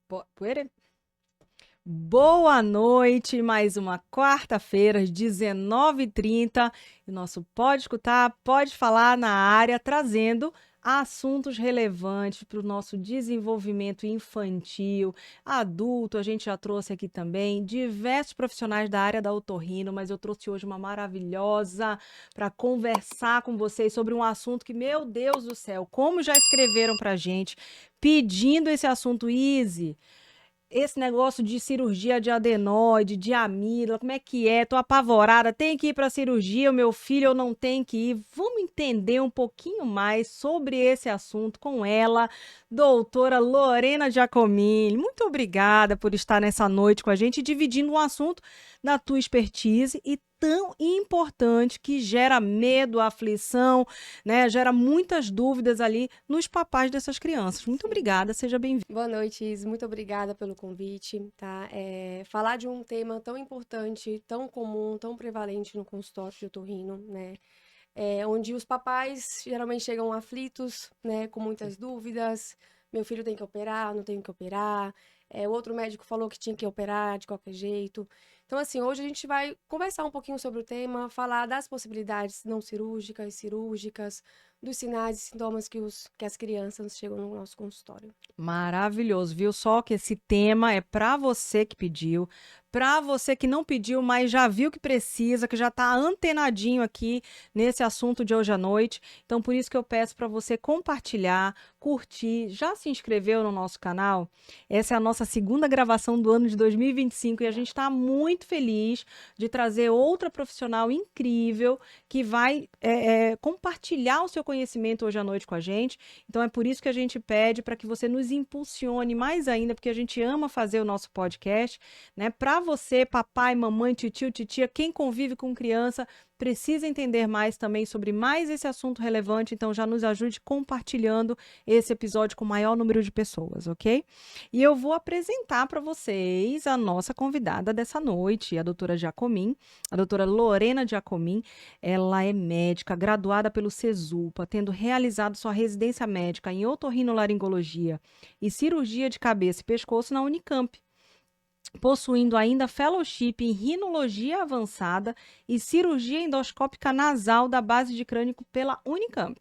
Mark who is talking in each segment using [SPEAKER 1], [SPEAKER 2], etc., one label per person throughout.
[SPEAKER 1] Puere? Boa noite, mais uma quarta-feira, às 19h30. E o nosso Pode Escutar, Pode Falar na área, trazendo assuntos relevantes para o nosso desenvolvimento infantil, adulto. A gente já trouxe aqui também diversos profissionais da área da otorrino, mas eu trouxe hoje uma maravilhosa para conversar com vocês sobre um assunto que, meu Deus do céu, como já escreveram para a gente, pedindo esse assunto, Easy. Esse negócio de cirurgia de adenoide, de amígdala, como é que é? Tô apavorada, tem que ir para cirurgia, o meu filho eu não tenho que ir. Vamos entender um pouquinho mais sobre esse assunto com ela, doutora Lorena Giacomini. Muito obrigada por estar nessa noite com a gente, dividindo um assunto da tua expertise e tão importante que gera medo, aflição, né? Gera muitas dúvidas ali nos papais dessas crianças. Muito
[SPEAKER 2] Sim.
[SPEAKER 1] obrigada, seja bem-vinda.
[SPEAKER 2] Boa noite, Is. Muito obrigada pelo convite, tá? Falar de um tema tão importante, tão comum, tão prevalente no consultório de otorrino, né? Onde os papais geralmente chegam aflitos, né? Com muitas dúvidas. Meu filho tem que operar, não tenho que operar. O outro médico falou que tinha que operar de qualquer jeito. Então, assim, hoje a gente vai conversar um pouquinho sobre o tema, falar das possibilidades não cirúrgicas, cirúrgicas, dos sinais e sintomas que as crianças chegam no nosso consultório.
[SPEAKER 1] Maravilhoso, viu? Só que esse tema é para você que pediu, para você que não pediu, mas já viu que precisa, que já está antenadinho aqui nesse assunto de hoje à noite. Então, por isso que eu peço para você compartilhar, curtir, já se inscreveu no nosso canal? Essa é a nossa segunda gravação do ano de 2025 e a gente está muito feliz de trazer outra profissional incrível que vai compartilhar o seu conhecimento hoje à noite com a gente. Então é por isso que a gente pede para que você nos impulsione mais ainda, porque a gente ama fazer o nosso podcast, né? Para você, papai, mamãe, tio, titia, quem convive com criança, precisa entender mais também sobre mais esse assunto relevante, então já nos ajude compartilhando esse episódio com o maior número de pessoas, ok? E eu vou apresentar para vocês a nossa convidada dessa noite, a doutora Giacomini, a doutora Lorena Giacomini. Ela é médica, graduada pelo CESUPA, tendo realizado sua residência médica em otorrinolaringologia e cirurgia de cabeça e pescoço na Unicamp, possuindo ainda fellowship em rinologia avançada e cirurgia endoscópica nasal da base de crânio pela Unicamp.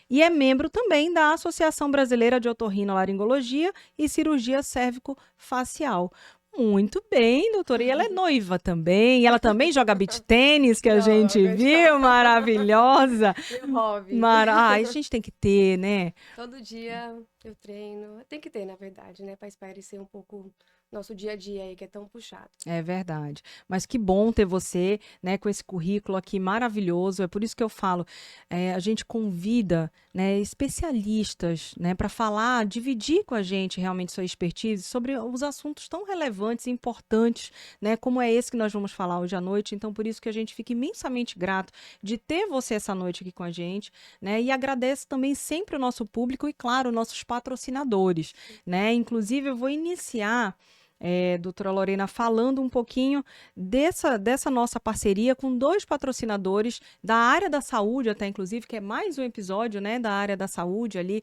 [SPEAKER 1] E é membro também da Associação Brasileira de Otorrinolaringologia e Cirurgia Cérvico-Facial. Muito bem, doutora. E ela é noiva também. E ela também joga beach tênis, que a gente
[SPEAKER 2] Joga,
[SPEAKER 1] viu.
[SPEAKER 2] joga.
[SPEAKER 1] Maravilhosa.
[SPEAKER 2] Meu hobby.
[SPEAKER 1] Ai, a gente tem que ter, né?
[SPEAKER 2] Todo dia eu treino. Tem que ter, na verdade, né? Para espairecer um pouco nosso dia a dia aí, que é tão puxado.
[SPEAKER 1] É verdade. Mas que bom ter você, né, com esse currículo aqui maravilhoso. É por isso que eu falo, a gente convida, né, especialistas, né, para falar, dividir com a gente realmente sua expertise sobre os assuntos tão relevantes e importantes, né, como é esse que nós vamos falar hoje à noite. Então, por isso que a gente fica imensamente grato de ter você essa noite aqui com a gente, né, e agradece também sempre o nosso público e, claro, nossos patrocinadores, né. Inclusive, eu vou iniciar doutora Lorena, falando um pouquinho dessa nossa parceria com dois patrocinadores da área da saúde, até inclusive, que é mais um episódio, né, da área da saúde ali,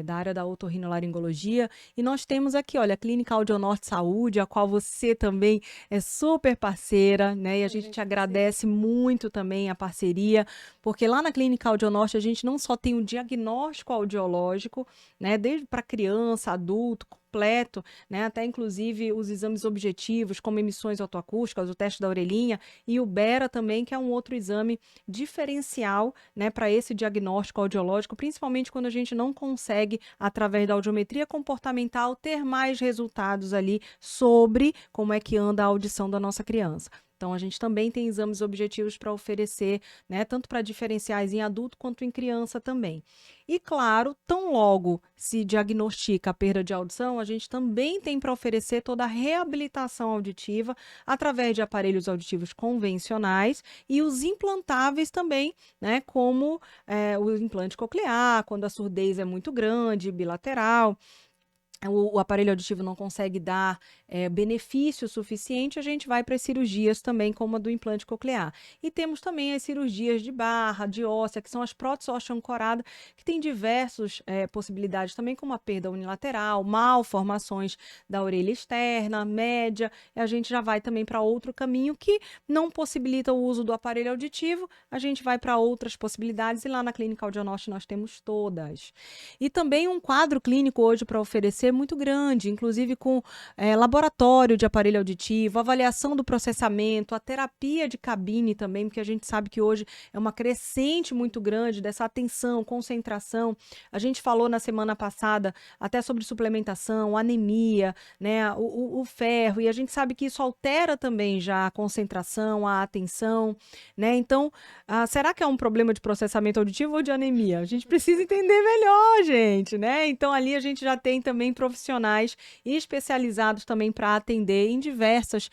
[SPEAKER 1] da área da otorrinolaringologia. E nós temos aqui, olha, a Clínica Audionorte Saúde, a qual você também é super parceira, né, e a
[SPEAKER 2] Um
[SPEAKER 1] gente te
[SPEAKER 2] grande prazer.
[SPEAKER 1] agradece muito também a parceria, porque lá na Clínica Audionorte a gente não só tem o diagnóstico audiológico, né, desde para criança, adulto, completo, né? Até inclusive os exames objetivos, como emissões otoacústicas, o teste da orelhinha e o Bera também, que é um outro exame diferencial, né, para esse diagnóstico audiológico, principalmente quando a gente não consegue, através da audiometria comportamental, ter mais resultados ali sobre como é que anda a audição da nossa criança. Então, a gente também tem exames objetivos para oferecer, né, tanto para diferenciais em adulto quanto em criança também. E, claro, tão logo se diagnostica a perda de audição, a gente também tem para oferecer toda a reabilitação auditiva através de aparelhos auditivos convencionais e os implantáveis também, né, como o implante coclear, quando a surdez é muito grande, bilateral. O aparelho auditivo não consegue dar benefício suficiente, a gente vai para as cirurgias também, como a do implante coclear. E temos também as cirurgias de barra, de óssea, que são as próteses ósseo-ancorada, que tem diversas possibilidades também, como a perda unilateral, malformações da orelha externa, média, e a gente já vai também para outro caminho que não possibilita o uso do aparelho auditivo, a gente vai para outras possibilidades, e lá na Clínica Audionorte nós temos todas. E também um quadro clínico hoje para oferecer muito grande, inclusive com laboratório de aparelho auditivo, avaliação do processamento, a terapia de cabine também, porque a gente sabe que hoje é uma crescente muito grande dessa atenção, concentração. A gente falou na semana passada até sobre suplementação, anemia, né, o ferro, e a gente sabe que isso altera também já a concentração, a atenção, né? Então, será que é um problema de processamento auditivo ou de anemia? A gente precisa entender melhor, gente, né? Então, ali a gente já tem também profissionais especializados também para atender em diversas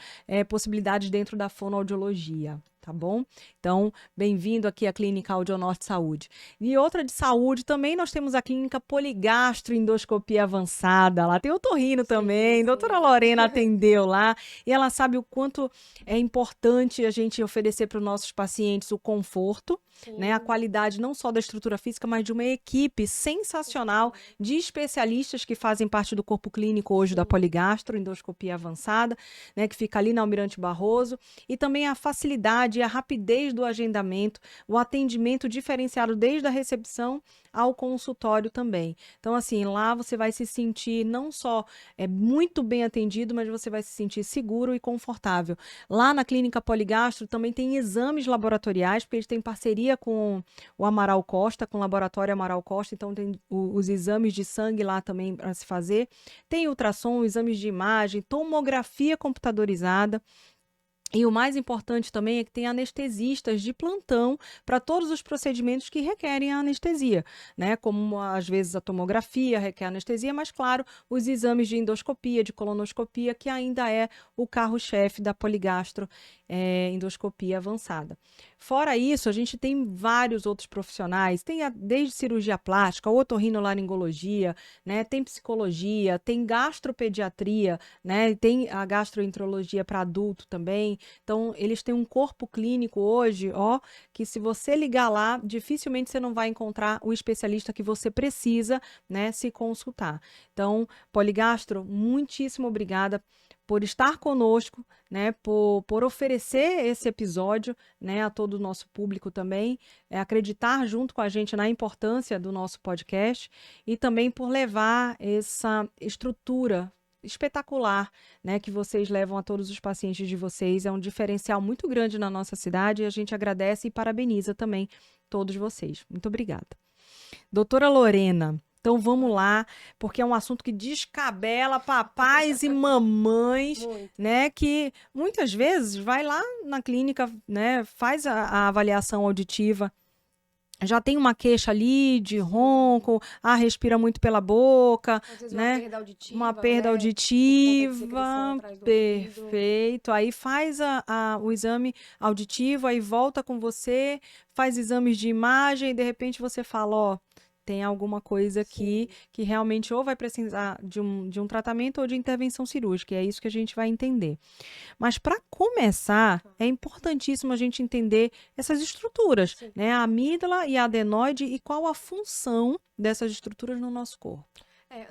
[SPEAKER 1] possibilidades dentro da fonoaudiologia. Tá bom? Então, bem-vindo aqui à Clínica Audionorte Saúde. E outra de saúde também, nós temos a Clínica Poligastroendoscopia Avançada. Lá tem o otorrino também, doutora Lorena atendeu lá, e ela sabe o quanto é importante a gente oferecer para os nossos pacientes o conforto, né? A qualidade não só da estrutura física, mas de uma equipe sensacional de especialistas que fazem parte do corpo clínico hoje da Poligastroendoscopia Avançada, né? Que fica ali na Almirante Barroso, e também a facilidade e a rapidez do agendamento, o atendimento diferenciado desde a recepção ao consultório também. Então, assim, lá você vai se sentir não só muito bem atendido, mas você vai se sentir seguro e confortável. Lá na Clínica Poligastro também tem exames laboratoriais, porque eles têm parceria com o Amaral Costa, com o Laboratório Amaral Costa, então tem os exames de sangue lá também para se fazer. Tem ultrassom, exames de imagem, tomografia computadorizada. E o mais importante também é que tem anestesistas de plantão para todos os procedimentos que requerem a anestesia, né? Como às vezes a tomografia requer anestesia, mas claro, os exames de endoscopia, de colonoscopia, que ainda é o carro-chefe da Poligastro endoscopia avançada. Fora isso, a gente tem vários outros profissionais, tem desde cirurgia plástica, otorrinolaringologia, né? Tem psicologia, tem gastropediatria, né? Tem a gastroenterologia para adulto também. Então, eles têm um corpo clínico hoje, ó, que se você ligar lá, dificilmente você não vai encontrar o especialista que você precisa, né, se consultar. Então, Poligastro, muitíssimo obrigada por estar conosco, né, por oferecer esse episódio, né, a todo o nosso público também, acreditar junto com a gente na importância do nosso podcast e também por levar essa estrutura espetacular, né, que vocês levam a todos os pacientes de vocês. É um diferencial muito grande na nossa cidade e a gente agradece e parabeniza também todos vocês. Muito obrigada. Doutora Lorena, então vamos lá, porque é um assunto que descabela papais e mamães, né, que muitas vezes vai lá na clínica, né, faz a avaliação auditiva, já tem uma queixa ali de ronco, respira muito pela boca,
[SPEAKER 2] às vezes
[SPEAKER 1] né?
[SPEAKER 2] Uma perda auditiva,
[SPEAKER 1] Perfeito. Aí faz o exame auditivo, aí volta com você, faz exames de imagem, e de repente você fala, ó, tem alguma coisa aqui que realmente ou vai precisar de um tratamento ou de intervenção cirúrgica, e é isso que a gente vai entender. Mas para começar, é importantíssimo a gente entender essas estruturas, né? A amígdala e a adenoide e qual a função dessas estruturas no nosso corpo.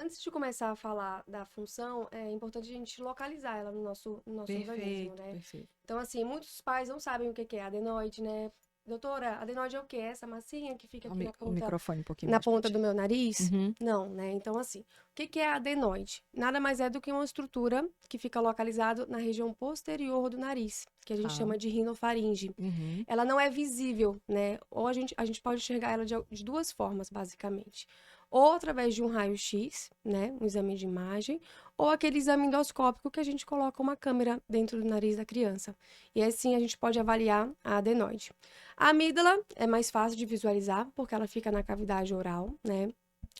[SPEAKER 2] Antes de começar a falar da função, é importante a gente localizar ela no nosso organismo, né?
[SPEAKER 1] Perfeito.
[SPEAKER 2] Então, assim, muitos pais não sabem o que é adenoide, né? Doutora, adenoide é o quê? Essa massinha que fica aqui na ponta,
[SPEAKER 1] microfone um pouquinho
[SPEAKER 2] na
[SPEAKER 1] mais
[SPEAKER 2] ponta do meu nariz?
[SPEAKER 1] Uhum.
[SPEAKER 2] Não, né? Então, assim, o que é adenoide? Nada mais é do que uma estrutura que fica localizada na região posterior do nariz, que a gente chama de rinofaringe.
[SPEAKER 1] Uhum.
[SPEAKER 2] Ela não é visível, né? Ou a gente pode enxergar ela de duas formas, basicamente. Ou através de um raio-x, né? Um exame de imagem, ou aquele exame endoscópico que a gente coloca uma câmera dentro do nariz da criança. E assim a gente pode avaliar a adenoide. A amígdala é mais fácil de visualizar, porque ela fica na cavidade oral, né?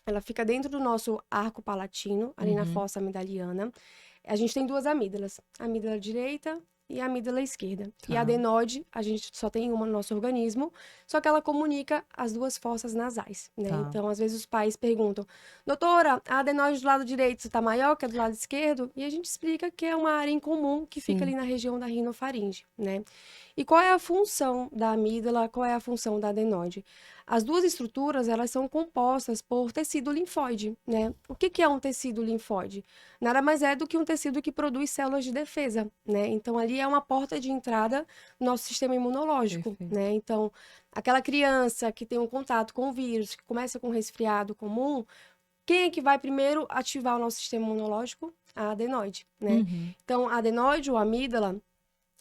[SPEAKER 2] Ela fica dentro do nosso arco palatino, ali na fossa amidaliana. A gente tem duas amígdalas, a amígdala direita e a amígdala esquerda. E
[SPEAKER 1] Tá.
[SPEAKER 2] a adenoide, a gente só tem uma no nosso organismo, só que ela comunica as duas fossas nasais, né?
[SPEAKER 1] Tá.
[SPEAKER 2] Então, às vezes os pais perguntam, doutora, a adenoide do lado direito está maior que a do lado esquerdo? E a gente explica que é uma área em comum que fica
[SPEAKER 1] Sim.
[SPEAKER 2] ali na região da rinofaringe, né? E qual é a função da amígdala, qual é a função da adenoide? As duas estruturas, elas são compostas por tecido linfóide, né? O que que é um tecido linfóide? Nada mais é do que um tecido que produz células de defesa, né? Então, ali é uma porta de entrada no nosso sistema imunológico,
[SPEAKER 1] Perfeito.
[SPEAKER 2] né? Então, aquela criança que tem um contato com o vírus, que começa com um resfriado comum, quem é que vai primeiro ativar o nosso sistema imunológico? A adenoide, né?
[SPEAKER 1] Uhum.
[SPEAKER 2] Então, a adenoide ou a amígdala,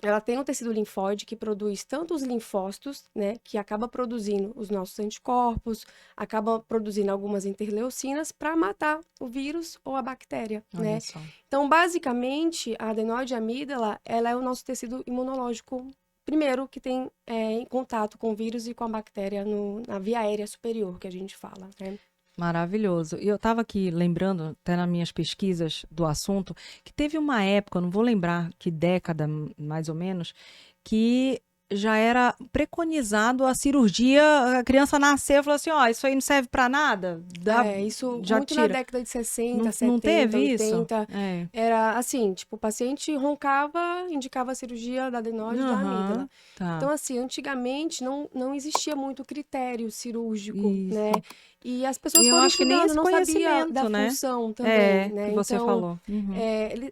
[SPEAKER 2] ela tem um tecido linfóide que produz tanto os linfócitos, né, que acaba produzindo os nossos anticorpos, acaba produzindo algumas interleucinas para matar o vírus ou a bactéria,
[SPEAKER 1] Olha
[SPEAKER 2] né?
[SPEAKER 1] só.
[SPEAKER 2] Então, basicamente, a adenoide e a amígdala, ela é o nosso tecido imunológico primeiro que tem em contato com o vírus e com a bactéria na via aérea superior, que a gente fala, né?
[SPEAKER 1] Maravilhoso. E eu estava aqui lembrando, até nas minhas pesquisas do assunto, que teve uma época, eu não vou lembrar que década mais ou menos, que já era preconizado a cirurgia, a criança nasceu e falou assim, ó, isso aí não serve para nada, dá,
[SPEAKER 2] Isso
[SPEAKER 1] já
[SPEAKER 2] muito na
[SPEAKER 1] tira.
[SPEAKER 2] década de 60,
[SPEAKER 1] Não
[SPEAKER 2] 70,
[SPEAKER 1] teve isso?
[SPEAKER 2] 80.
[SPEAKER 1] É.
[SPEAKER 2] Era assim, tipo, o paciente roncava, indicava a cirurgia da adenoide e da amígdala.
[SPEAKER 1] Aham, tá.
[SPEAKER 2] Então, assim, antigamente não existia muito critério cirúrgico, né?
[SPEAKER 1] Isso.
[SPEAKER 2] E as
[SPEAKER 1] E
[SPEAKER 2] pessoas
[SPEAKER 1] eu
[SPEAKER 2] foram
[SPEAKER 1] acho que nem
[SPEAKER 2] estudando,
[SPEAKER 1] esse
[SPEAKER 2] não sabia da
[SPEAKER 1] conhecimento, né?
[SPEAKER 2] função também,
[SPEAKER 1] É,
[SPEAKER 2] né?
[SPEAKER 1] que você
[SPEAKER 2] Então,
[SPEAKER 1] falou. Uhum.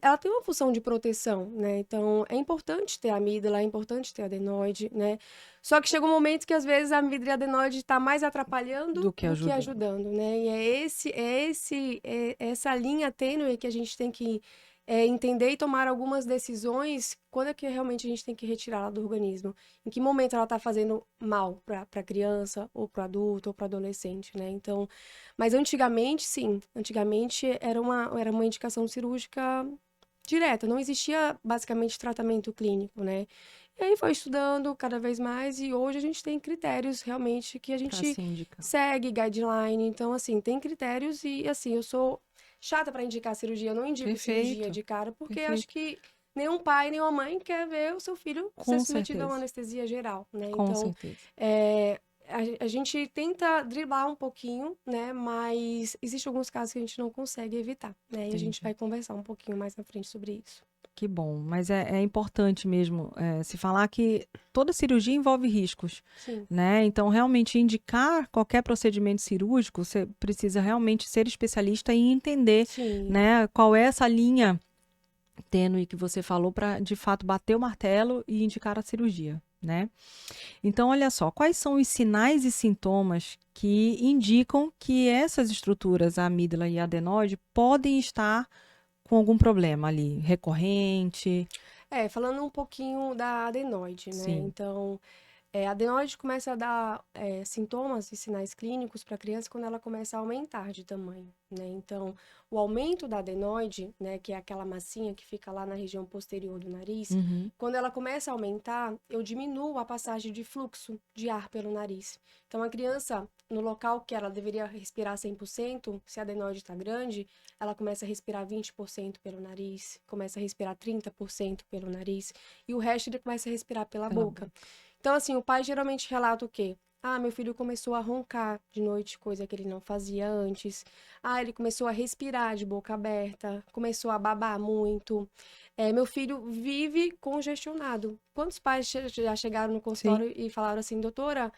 [SPEAKER 2] ela tem uma função de proteção, né? Então, é importante ter a amígdala, é importante ter a adenoide, né? Só que chega um momento que, às vezes, a amígdala e a adenoide está mais atrapalhando
[SPEAKER 1] Do que
[SPEAKER 2] do que
[SPEAKER 1] ajudando.
[SPEAKER 2] ajudando, né? E é essa linha tênue que a gente tem que entender e tomar algumas decisões quando é que realmente a gente tem que retirá-la do organismo. Em que momento ela está fazendo mal para a criança, ou para o adulto, ou para o adolescente, né? Então, mas antigamente, sim. Antigamente era uma indicação cirúrgica direta. Não existia, basicamente, tratamento clínico, né? E aí foi estudando cada vez mais e hoje a gente tem critérios realmente que a
[SPEAKER 1] Para
[SPEAKER 2] gente
[SPEAKER 1] se indicar.
[SPEAKER 2] segue, guideline. Então, assim, tem critérios e, assim, eu sou chata para indicar cirurgia. Eu não indico cirurgia
[SPEAKER 1] Perfeito,
[SPEAKER 2] de cara porque acho
[SPEAKER 1] perfeito.
[SPEAKER 2] que nenhum pai, nenhuma mãe quer ver o seu filho ser
[SPEAKER 1] Com
[SPEAKER 2] submetido a uma
[SPEAKER 1] certeza,
[SPEAKER 2] anestesia geral, né?
[SPEAKER 1] com
[SPEAKER 2] Então,
[SPEAKER 1] certeza.
[SPEAKER 2] a gente tenta driblar um pouquinho, né? Mas existem alguns casos que a gente não consegue evitar, né? E a gente
[SPEAKER 1] Entendi.
[SPEAKER 2] vai conversar um pouquinho mais na frente sobre isso.
[SPEAKER 1] Que bom, mas é importante mesmo se falar que toda cirurgia envolve riscos,
[SPEAKER 2] Sim,
[SPEAKER 1] né? Então, realmente indicar qualquer procedimento cirúrgico, você precisa realmente ser especialista e entender,
[SPEAKER 2] sim.
[SPEAKER 1] né, qual é essa linha tênue que você falou para, de fato, bater o martelo e indicar a cirurgia, né? Então, olha só, quais são os sinais e sintomas que indicam que essas estruturas, a amígdala e a adenoide, podem estar com algum problema ali, recorrente?
[SPEAKER 2] Falando um pouquinho da adenoide, né?
[SPEAKER 1] Sim.
[SPEAKER 2] Então, a adenoide começa a dar sintomas e sinais clínicos para a criança quando ela começa a aumentar de tamanho, né? Então, o aumento da adenoide, né, que é aquela massinha que fica lá na região posterior do nariz,
[SPEAKER 1] Uhum.
[SPEAKER 2] quando ela começa a aumentar, eu diminuo a passagem de fluxo de ar pelo nariz. Então, a criança, no local que ela deveria respirar 100%, se a adenoide está grande, ela começa a respirar 20% pelo nariz, começa a respirar 30% pelo nariz, e o resto ele começa a respirar pela
[SPEAKER 1] Pela
[SPEAKER 2] boca. Então, assim, o pai geralmente relata o quê? Ah, meu filho começou a roncar de noite, coisa que ele não fazia antes. Ah, ele começou a respirar de boca aberta, começou a babar muito. Meu filho vive congestionado. Quantos pais já chegaram no
[SPEAKER 1] Sim.
[SPEAKER 2] consultório e falaram assim, doutora,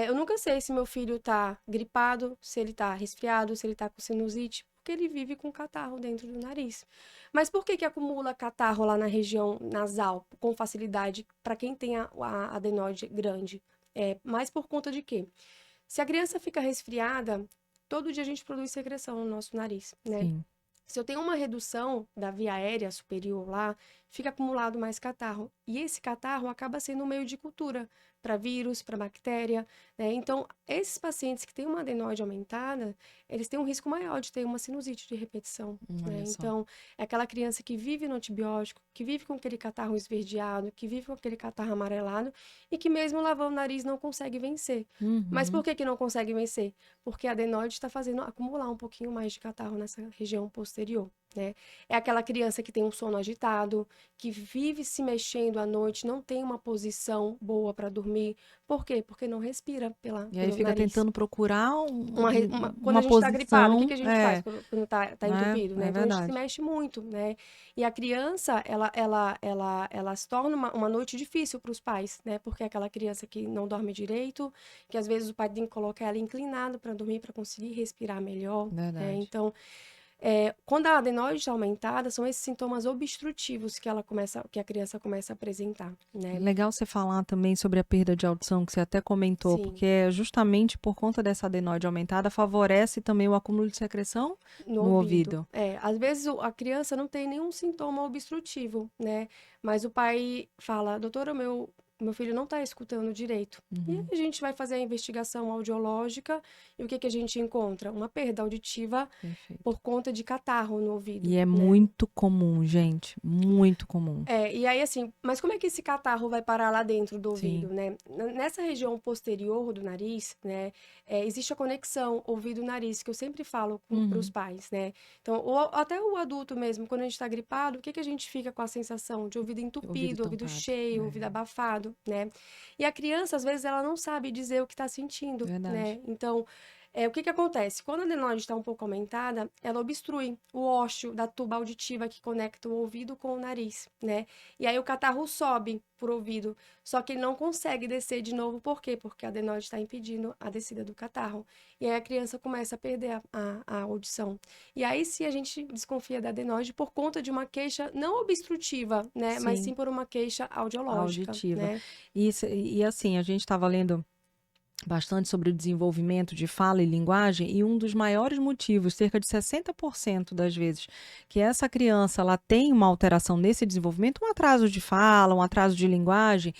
[SPEAKER 2] eu nunca sei se meu filho tá gripado, se ele tá resfriado, se ele tá com sinusite, porque ele vive com catarro dentro do nariz. Mas por que que acumula catarro lá na região nasal com facilidade para quem tem a adenoide grande? Mais por conta de quê? Se a criança fica resfriada, todo dia a gente produz secreção no nosso nariz, né?
[SPEAKER 1] Sim.
[SPEAKER 2] Se eu tenho uma redução da via aérea superior lá, fica acumulado mais catarro. E esse catarro acaba sendo um meio de cultura para vírus, para bactéria, né? Então, esses pacientes que têm uma adenoide aumentada, eles têm um risco maior de ter uma sinusite de repetição, né?
[SPEAKER 1] Olha só.
[SPEAKER 2] Então, é aquela criança que vive no antibiótico, que vive com aquele catarro esverdeado, que vive com aquele catarro amarelado e que mesmo lavando o nariz não consegue vencer. Mas por
[SPEAKER 1] Uhum.
[SPEAKER 2] que que não consegue vencer? Porque a adenoide está fazendo acumular um pouquinho mais de catarro nessa região posterior. né? É aquela criança que tem um sono agitado, que vive se mexendo à noite, não tem uma posição boa para dormir. Por quê? Porque não respira
[SPEAKER 1] E aí
[SPEAKER 2] pelo
[SPEAKER 1] fica
[SPEAKER 2] nariz.
[SPEAKER 1] tentando procurar
[SPEAKER 2] Quando a
[SPEAKER 1] uma
[SPEAKER 2] gente está gripado, o que
[SPEAKER 1] posição,
[SPEAKER 2] que a gente faz quando tá
[SPEAKER 1] né?
[SPEAKER 2] entupido, né?
[SPEAKER 1] É
[SPEAKER 2] Então a gente se
[SPEAKER 1] verdade.
[SPEAKER 2] mexe muito, né? E a criança, ela se torna uma noite difícil para os pais, né? Porque é aquela criança que não dorme direito, que às vezes o pai tem que colocar ela inclinada para dormir, para conseguir respirar melhor, né?
[SPEAKER 1] Verdade.
[SPEAKER 2] Então, quando a adenoide está aumentada, são esses sintomas obstrutivos que a criança começa a apresentar, né?
[SPEAKER 1] Legal você falar também sobre a perda de audição, que você até comentou,
[SPEAKER 2] Sim,
[SPEAKER 1] porque é justamente por conta dessa adenoide aumentada, favorece também o acúmulo de secreção
[SPEAKER 2] no
[SPEAKER 1] no
[SPEAKER 2] ouvido.
[SPEAKER 1] ouvido.
[SPEAKER 2] Às vezes a criança não tem nenhum sintoma obstrutivo, né? Mas o pai fala, doutora, meu filho não está escutando direito. E aí
[SPEAKER 1] Uhum.
[SPEAKER 2] a gente vai fazer a investigação audiológica e o que que a gente encontra? Uma perda auditiva
[SPEAKER 1] Perfeito.
[SPEAKER 2] por conta de catarro no ouvido,
[SPEAKER 1] E é
[SPEAKER 2] né?
[SPEAKER 1] muito comum, gente, muito comum.
[SPEAKER 2] E aí assim, mas como é que esse catarro vai parar lá dentro do ouvido,
[SPEAKER 1] Sim.
[SPEAKER 2] né? Nessa região posterior do nariz, né, existe a conexão ouvido-nariz, que eu sempre falo para os
[SPEAKER 1] Uhum.
[SPEAKER 2] pais, né? Então, até o adulto mesmo, quando a gente está gripado, o que que a gente fica com a sensação de ouvido
[SPEAKER 1] Ouvido
[SPEAKER 2] entupido, ouvido
[SPEAKER 1] tampado.
[SPEAKER 2] cheio, ouvido
[SPEAKER 1] É
[SPEAKER 2] abafado, né? E a criança, às vezes, ela não sabe dizer o que está sentindo,
[SPEAKER 1] verdade.
[SPEAKER 2] né? Então, o que que acontece? Quando a adenoide está um pouco aumentada, ela obstrui o ósseo da tuba auditiva que conecta o ouvido com o nariz, né? E aí o catarro sobe por ouvido, só que ele não consegue descer de novo, por quê? Porque a adenoide está impedindo a descida do catarro. E aí a criança começa a perder a audição. E aí sim a gente desconfia da adenoide por conta de uma queixa não obstrutiva, né? Mas sim
[SPEAKER 1] Sim,
[SPEAKER 2] por uma queixa audiológica,
[SPEAKER 1] auditiva.
[SPEAKER 2] né?
[SPEAKER 1] E assim, a gente estava lendo bastante sobre o desenvolvimento de fala e linguagem, e um dos maiores motivos, cerca de 60% das vezes, que essa criança ela tem uma alteração nesse desenvolvimento, um atraso de fala, um atraso de linguagem,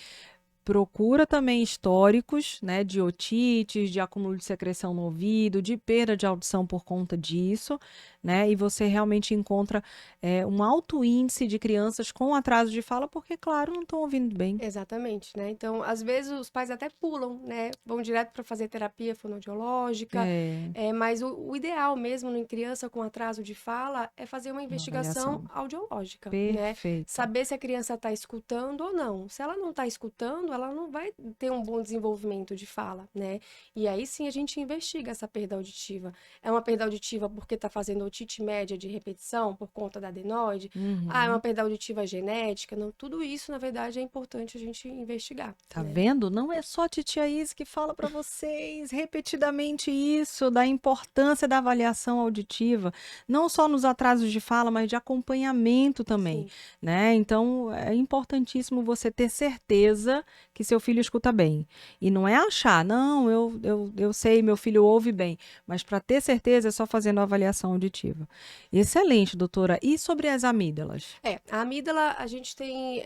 [SPEAKER 1] procura também históricos, né, de otites, de acúmulo de secreção no ouvido, de perda de audição por conta disso, né, e você realmente encontra um alto índice de crianças com atraso de fala, porque, claro, não estão ouvindo bem.
[SPEAKER 2] Exatamente, né? Então, às vezes os pais até pulam, né? Vão direto para fazer terapia fonoaudiológica,
[SPEAKER 1] É,
[SPEAKER 2] mas o ideal mesmo em criança com atraso de fala é fazer uma
[SPEAKER 1] uma
[SPEAKER 2] investigação
[SPEAKER 1] avaliação.
[SPEAKER 2] audiológica, né?
[SPEAKER 1] Perfeito.
[SPEAKER 2] Saber se a criança está escutando ou não. Se ela não está escutando, ela não vai ter um bom desenvolvimento de fala, né? E aí sim a gente investiga essa perda auditiva. É uma perda auditiva porque está fazendo otite média de repetição por conta da adenoide? Ah, é uma
[SPEAKER 1] Uhum.
[SPEAKER 2] perda auditiva genética? Não, tudo isso, na verdade, é importante a gente investigar,
[SPEAKER 1] Tá
[SPEAKER 2] né?
[SPEAKER 1] vendo? Não é só a titia Isa que fala para vocês repetidamente isso, da importância da avaliação auditiva, não só nos atrasos de fala, mas de acompanhamento também,
[SPEAKER 2] Sim,
[SPEAKER 1] né? Então, é importantíssimo você ter certeza que seu filho escuta bem. E não é achar, não, eu sei, meu filho ouve bem, mas para ter certeza é só fazendo a avaliação auditiva. Excelente, doutora. E sobre as amígdalas?
[SPEAKER 2] a amígdala, a gente tem.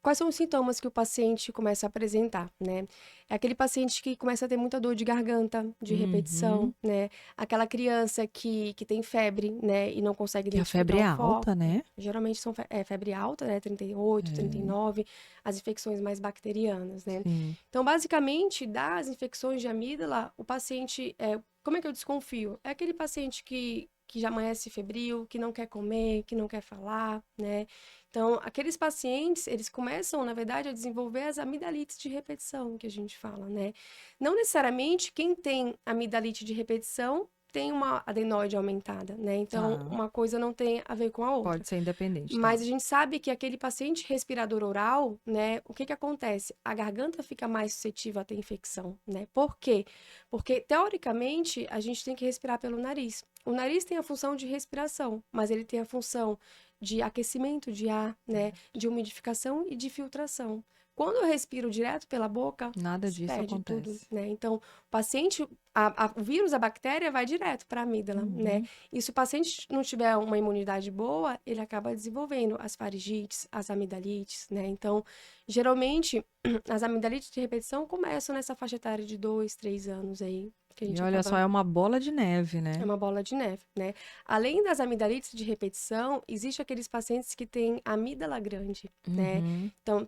[SPEAKER 2] Quais são os sintomas que o paciente começa a apresentar, né? É aquele paciente que começa a ter muita dor de garganta, de repetição,
[SPEAKER 1] Uhum.
[SPEAKER 2] né? Aquela criança que tem febre, né? E não consegue
[SPEAKER 1] Que a febre
[SPEAKER 2] identificar
[SPEAKER 1] é
[SPEAKER 2] o
[SPEAKER 1] alta,
[SPEAKER 2] foco.
[SPEAKER 1] né?
[SPEAKER 2] Geralmente são febre alta, né? 38,
[SPEAKER 1] É,
[SPEAKER 2] 39, as infecções mais bacterianas, né?
[SPEAKER 1] sim.
[SPEAKER 2] Então, basicamente, das infecções de amígdala, o paciente. Como é que eu desconfio? É aquele paciente que já amanhece febril, que não quer comer, que não quer falar, né? Então, aqueles pacientes, eles começam, na verdade, a desenvolver as amidalites de repetição, que a gente fala, né? Não necessariamente quem tem amidalite de repetição tem uma adenoide aumentada, né? Então,
[SPEAKER 1] Tá.
[SPEAKER 2] uma coisa não tem a ver com a outra.
[SPEAKER 1] Pode ser independente, tá?
[SPEAKER 2] Mas a gente sabe que aquele paciente respirador oral, né, o que que acontece? A garganta fica mais suscetível a ter infecção, né? Por quê? Porque, teoricamente, a gente tem que respirar pelo nariz. O nariz tem a função de respiração, mas ele tem a função de aquecimento de ar, né, de umidificação e de filtração. Quando eu respiro direto pela boca,
[SPEAKER 1] Nada
[SPEAKER 2] se
[SPEAKER 1] disso
[SPEAKER 2] perde tudo,
[SPEAKER 1] acontece.
[SPEAKER 2] né? Então, o paciente, o vírus, a bactéria vai direto para a amígdala, né?
[SPEAKER 1] Uhum.
[SPEAKER 2] E se o paciente não tiver uma imunidade boa, ele acaba desenvolvendo as faringites, as amidalites, né? Então, geralmente, as amidalites de repetição começam nessa faixa etária de 2, 3 anos aí, que a
[SPEAKER 1] E
[SPEAKER 2] gente
[SPEAKER 1] olha só,
[SPEAKER 2] acaba.
[SPEAKER 1] é uma bola de neve,
[SPEAKER 2] É
[SPEAKER 1] né?
[SPEAKER 2] uma bola de neve, né? Além das amidalites de repetição, existe aqueles pacientes que têm amígdala grande, né?
[SPEAKER 1] Uhum.
[SPEAKER 2] Então,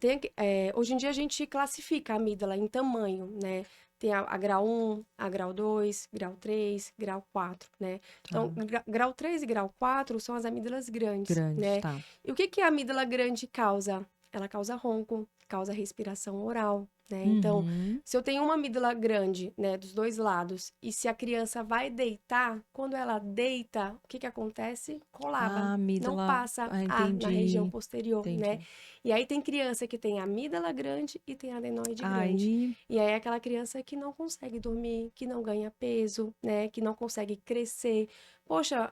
[SPEAKER 2] hoje em dia a gente classifica a amígdala em tamanho, né? Tem a grau 1, a grau 2, grau 3, grau 4, né? Então, grau 3 e grau 4 são as amígdalas grandes,
[SPEAKER 1] Grandes,
[SPEAKER 2] né?
[SPEAKER 1] tá.
[SPEAKER 2] E o que que a amígdala grande causa? Ela causa ronco, causa respiração oral, né? Então,
[SPEAKER 1] Uhum.
[SPEAKER 2] se eu tenho uma amígdala grande, né, dos dois lados, e se a criança vai deitar, quando ela deita, o que que acontece? Colaba,
[SPEAKER 1] A
[SPEAKER 2] não
[SPEAKER 1] amígdala.
[SPEAKER 2] passa
[SPEAKER 1] Ah,
[SPEAKER 2] ar na região
[SPEAKER 1] entendi.
[SPEAKER 2] posterior, né?
[SPEAKER 1] Entendi.
[SPEAKER 2] E aí tem criança que tem amígdala grande e tem adenoide grande.
[SPEAKER 1] Aí,
[SPEAKER 2] E aí é aquela criança que não consegue dormir, que não ganha peso, né? Que não consegue crescer. Poxa,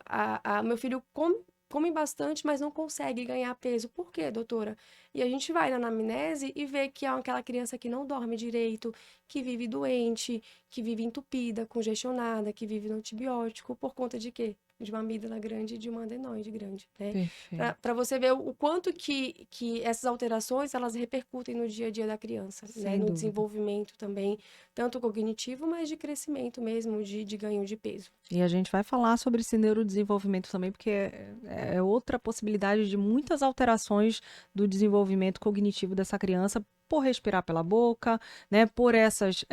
[SPEAKER 2] meu filho come bastante, mas não consegue ganhar peso. Por quê, doutora? E a gente vai na anamnese e vê que é aquela criança que não dorme direito, que vive doente, que vive entupida, congestionada, que vive no antibiótico. Por conta de quê? De uma amígdala grande e de uma adenoide grande, né?
[SPEAKER 1] perfeito.
[SPEAKER 2] Para você ver o quanto que essas alterações elas repercutem no dia a dia da criança, né?
[SPEAKER 1] Sem
[SPEAKER 2] No
[SPEAKER 1] dúvida.
[SPEAKER 2] desenvolvimento também, tanto cognitivo, mas de crescimento mesmo, de ganho de peso.
[SPEAKER 1] E a gente vai falar sobre esse neurodesenvolvimento também, porque é outra possibilidade de muitas alterações do desenvolvimento cognitivo dessa criança por respirar pela boca, né? Por essas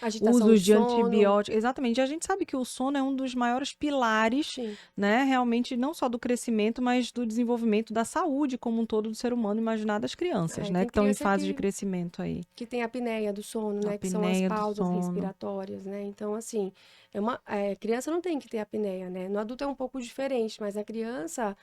[SPEAKER 2] Agitação do
[SPEAKER 1] usos de
[SPEAKER 2] sono,
[SPEAKER 1] antibióticos. Exatamente. A gente sabe que o sono é um dos maiores pilares,
[SPEAKER 2] sim.
[SPEAKER 1] né? Realmente não só do crescimento, mas do desenvolvimento da saúde como um todo do ser humano, imaginar das crianças, né?
[SPEAKER 2] Tem
[SPEAKER 1] Que estão em
[SPEAKER 2] criança
[SPEAKER 1] fase de crescimento aí.
[SPEAKER 2] que tem a apneia do sono,
[SPEAKER 1] A
[SPEAKER 2] né? Que são as
[SPEAKER 1] apneia do
[SPEAKER 2] pausas
[SPEAKER 1] sono.
[SPEAKER 2] respiratórias, né? Então, assim, criança não tem que ter apneia, né? No adulto é um pouco diferente, mas na criança,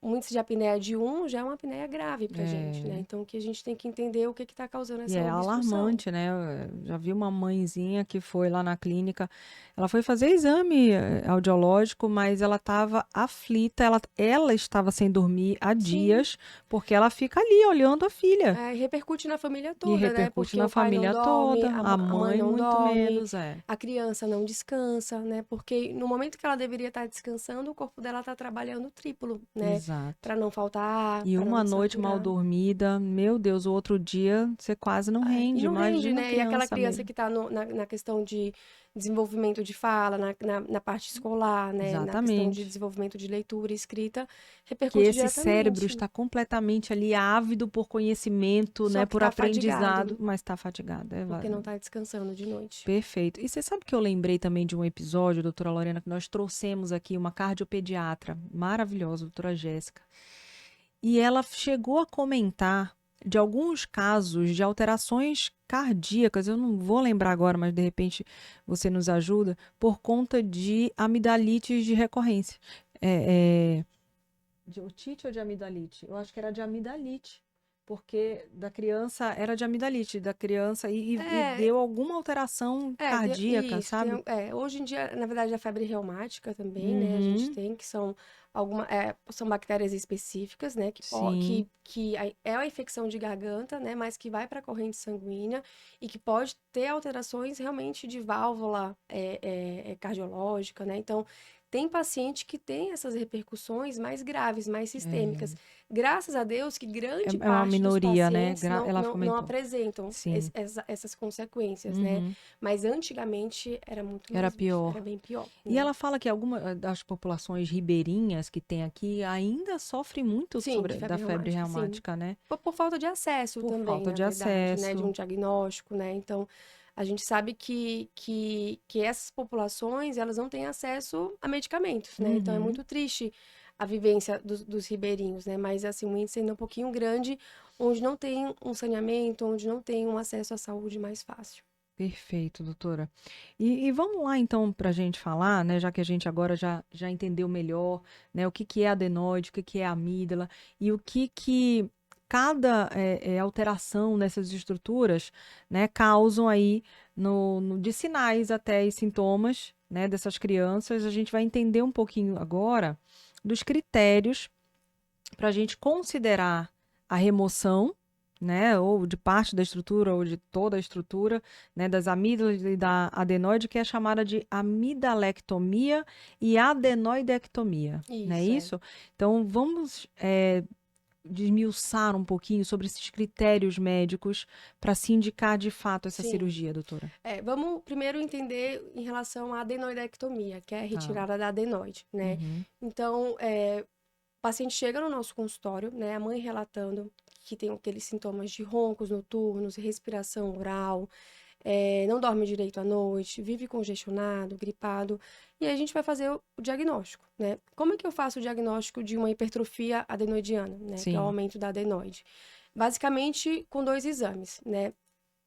[SPEAKER 2] um índice de apneia de 1 já é uma apneia grave pra gente, né?
[SPEAKER 1] É.
[SPEAKER 2] Então, que a gente tem que entender o que que tá causando
[SPEAKER 1] E
[SPEAKER 2] essa
[SPEAKER 1] é
[SPEAKER 2] obstrução.
[SPEAKER 1] alarmante, né? Eu já vi uma mãezinha que foi lá na clínica, ela foi fazer exame audiológico, mas ela estava aflita, ela estava sem dormir há
[SPEAKER 2] Sim,
[SPEAKER 1] dias, porque ela fica ali olhando a filha.
[SPEAKER 2] repercute na família
[SPEAKER 1] E
[SPEAKER 2] toda, né?
[SPEAKER 1] repercute
[SPEAKER 2] Porque
[SPEAKER 1] na
[SPEAKER 2] o pai não
[SPEAKER 1] família
[SPEAKER 2] dorme,
[SPEAKER 1] toda, a
[SPEAKER 2] a mãe
[SPEAKER 1] mãe
[SPEAKER 2] não
[SPEAKER 1] muito
[SPEAKER 2] dorme,
[SPEAKER 1] menos, é.
[SPEAKER 2] a criança não descansa, né? Porque no momento que ela deveria estar descansando, o corpo dela está trabalhando triplo, né?
[SPEAKER 1] Exato.
[SPEAKER 2] Para não faltar ar,
[SPEAKER 1] E
[SPEAKER 2] para não
[SPEAKER 1] uma noite mal
[SPEAKER 2] desaturar.
[SPEAKER 1] dormida, meu Deus, o outro dia você quase não
[SPEAKER 2] E
[SPEAKER 1] rende,
[SPEAKER 2] não rende,
[SPEAKER 1] imagina
[SPEAKER 2] né? E aquela
[SPEAKER 1] criança
[SPEAKER 2] criança
[SPEAKER 1] mesmo.
[SPEAKER 2] que está na questão de desenvolvimento de fala, na parte escolar, né? Na questão de
[SPEAKER 1] Exatamente.
[SPEAKER 2] desenvolvimento de leitura e escrita,
[SPEAKER 1] Que
[SPEAKER 2] repercute
[SPEAKER 1] esse cérebro
[SPEAKER 2] diretamente.
[SPEAKER 1] está completamente ali ávido por conhecimento,
[SPEAKER 2] Só
[SPEAKER 1] né,
[SPEAKER 2] que
[SPEAKER 1] por
[SPEAKER 2] está fadigado,
[SPEAKER 1] aprendizado, mas está fatigado.
[SPEAKER 2] porque não está descansando de noite.
[SPEAKER 1] Perfeito. E você sabe que eu lembrei também de um episódio, doutora Lorena, que nós trouxemos aqui uma cardiopediatra maravilhosa, doutora Jéssica, e ela chegou a comentar de alguns casos de alterações cardíacas, eu não vou lembrar agora, mas de repente você nos ajuda, por conta de amidalites de recorrência. É, de otite ou de amidalite? Eu acho que era de amidalite, porque da criança era de amidalite, da criança e
[SPEAKER 2] É,
[SPEAKER 1] deu alguma alteração cardíaca,
[SPEAKER 2] isso.
[SPEAKER 1] sabe?
[SPEAKER 2] Hoje em dia, na verdade, a febre reumática também, né? A gente
[SPEAKER 1] Uhum,
[SPEAKER 2] tem que são bactérias específicas, né?
[SPEAKER 1] sim,
[SPEAKER 2] É uma infecção de garganta, né? Mas que vai para a corrente sanguínea e que pode ter alterações realmente de válvula cardiológica, né? Então, tem paciente que tem essas repercussões mais graves, mais sistêmicas.
[SPEAKER 1] é,
[SPEAKER 2] Graças a Deus que
[SPEAKER 1] é,
[SPEAKER 2] grande
[SPEAKER 1] é uma
[SPEAKER 2] parte dos
[SPEAKER 1] minoria, né?
[SPEAKER 2] pacientes
[SPEAKER 1] Ela
[SPEAKER 2] não
[SPEAKER 1] comentou.
[SPEAKER 2] apresentam
[SPEAKER 1] Sim,
[SPEAKER 2] essas consequências, né?
[SPEAKER 1] uhum,
[SPEAKER 2] Mas antigamente era muito
[SPEAKER 1] era
[SPEAKER 2] mais,
[SPEAKER 1] pior.
[SPEAKER 2] era bem pior,
[SPEAKER 1] E
[SPEAKER 2] né?
[SPEAKER 1] ela fala que algumas das populações ribeirinhas que tem aqui ainda sofrem muito
[SPEAKER 2] Sim, de
[SPEAKER 1] da
[SPEAKER 2] febre
[SPEAKER 1] febre
[SPEAKER 2] reumática, sim.
[SPEAKER 1] reumática, né?
[SPEAKER 2] Por falta de acesso
[SPEAKER 1] Por
[SPEAKER 2] também,
[SPEAKER 1] falta
[SPEAKER 2] na
[SPEAKER 1] de
[SPEAKER 2] verdade, né? De um
[SPEAKER 1] acesso.
[SPEAKER 2] diagnóstico, né? Então, a gente sabe que essas populações, elas não têm acesso a medicamentos, né? Então, é
[SPEAKER 1] Uhum.
[SPEAKER 2] muito triste a vivência dos ribeirinhos, né? Mas, assim, um índice ainda um pouquinho grande, onde não tem um saneamento, onde não tem um acesso à saúde mais fácil.
[SPEAKER 1] Perfeito, doutora. E vamos lá então para a gente falar, né, já que a gente agora já entendeu melhor, né, o que que é adenoide, o que que é amígdala e o que cada alteração nessas estruturas, né, causam aí de sinais até e sintomas, né, dessas crianças. A gente vai entender um pouquinho agora dos critérios para a gente considerar a remoção, né, ou de parte da estrutura ou de toda a estrutura, né, das amígdalas e da adenoide, que é chamada de amidalectomia e adenoidectomia, não é
[SPEAKER 2] Isso, é.
[SPEAKER 1] isso? Então, vamos desmiuçar um pouquinho sobre esses critérios médicos para se indicar de fato essa
[SPEAKER 2] Sim.
[SPEAKER 1] cirurgia, doutora.
[SPEAKER 2] Vamos primeiro entender em relação à adenoidectomia, que é a
[SPEAKER 1] Tá.
[SPEAKER 2] retirada da adenoide, né?
[SPEAKER 1] Uhum.
[SPEAKER 2] Então, o paciente chega no nosso consultório, né? A mãe relatando que tem aqueles sintomas de roncos noturnos, respiração oral, não dorme direito à noite, vive congestionado, gripado, e aí a gente vai fazer o diagnóstico, né? Como é que eu faço o diagnóstico de uma hipertrofia adenoidiana, né? Que é o
[SPEAKER 1] Sim.
[SPEAKER 2] aumento da adenoide. Basicamente, com 2 exames, né?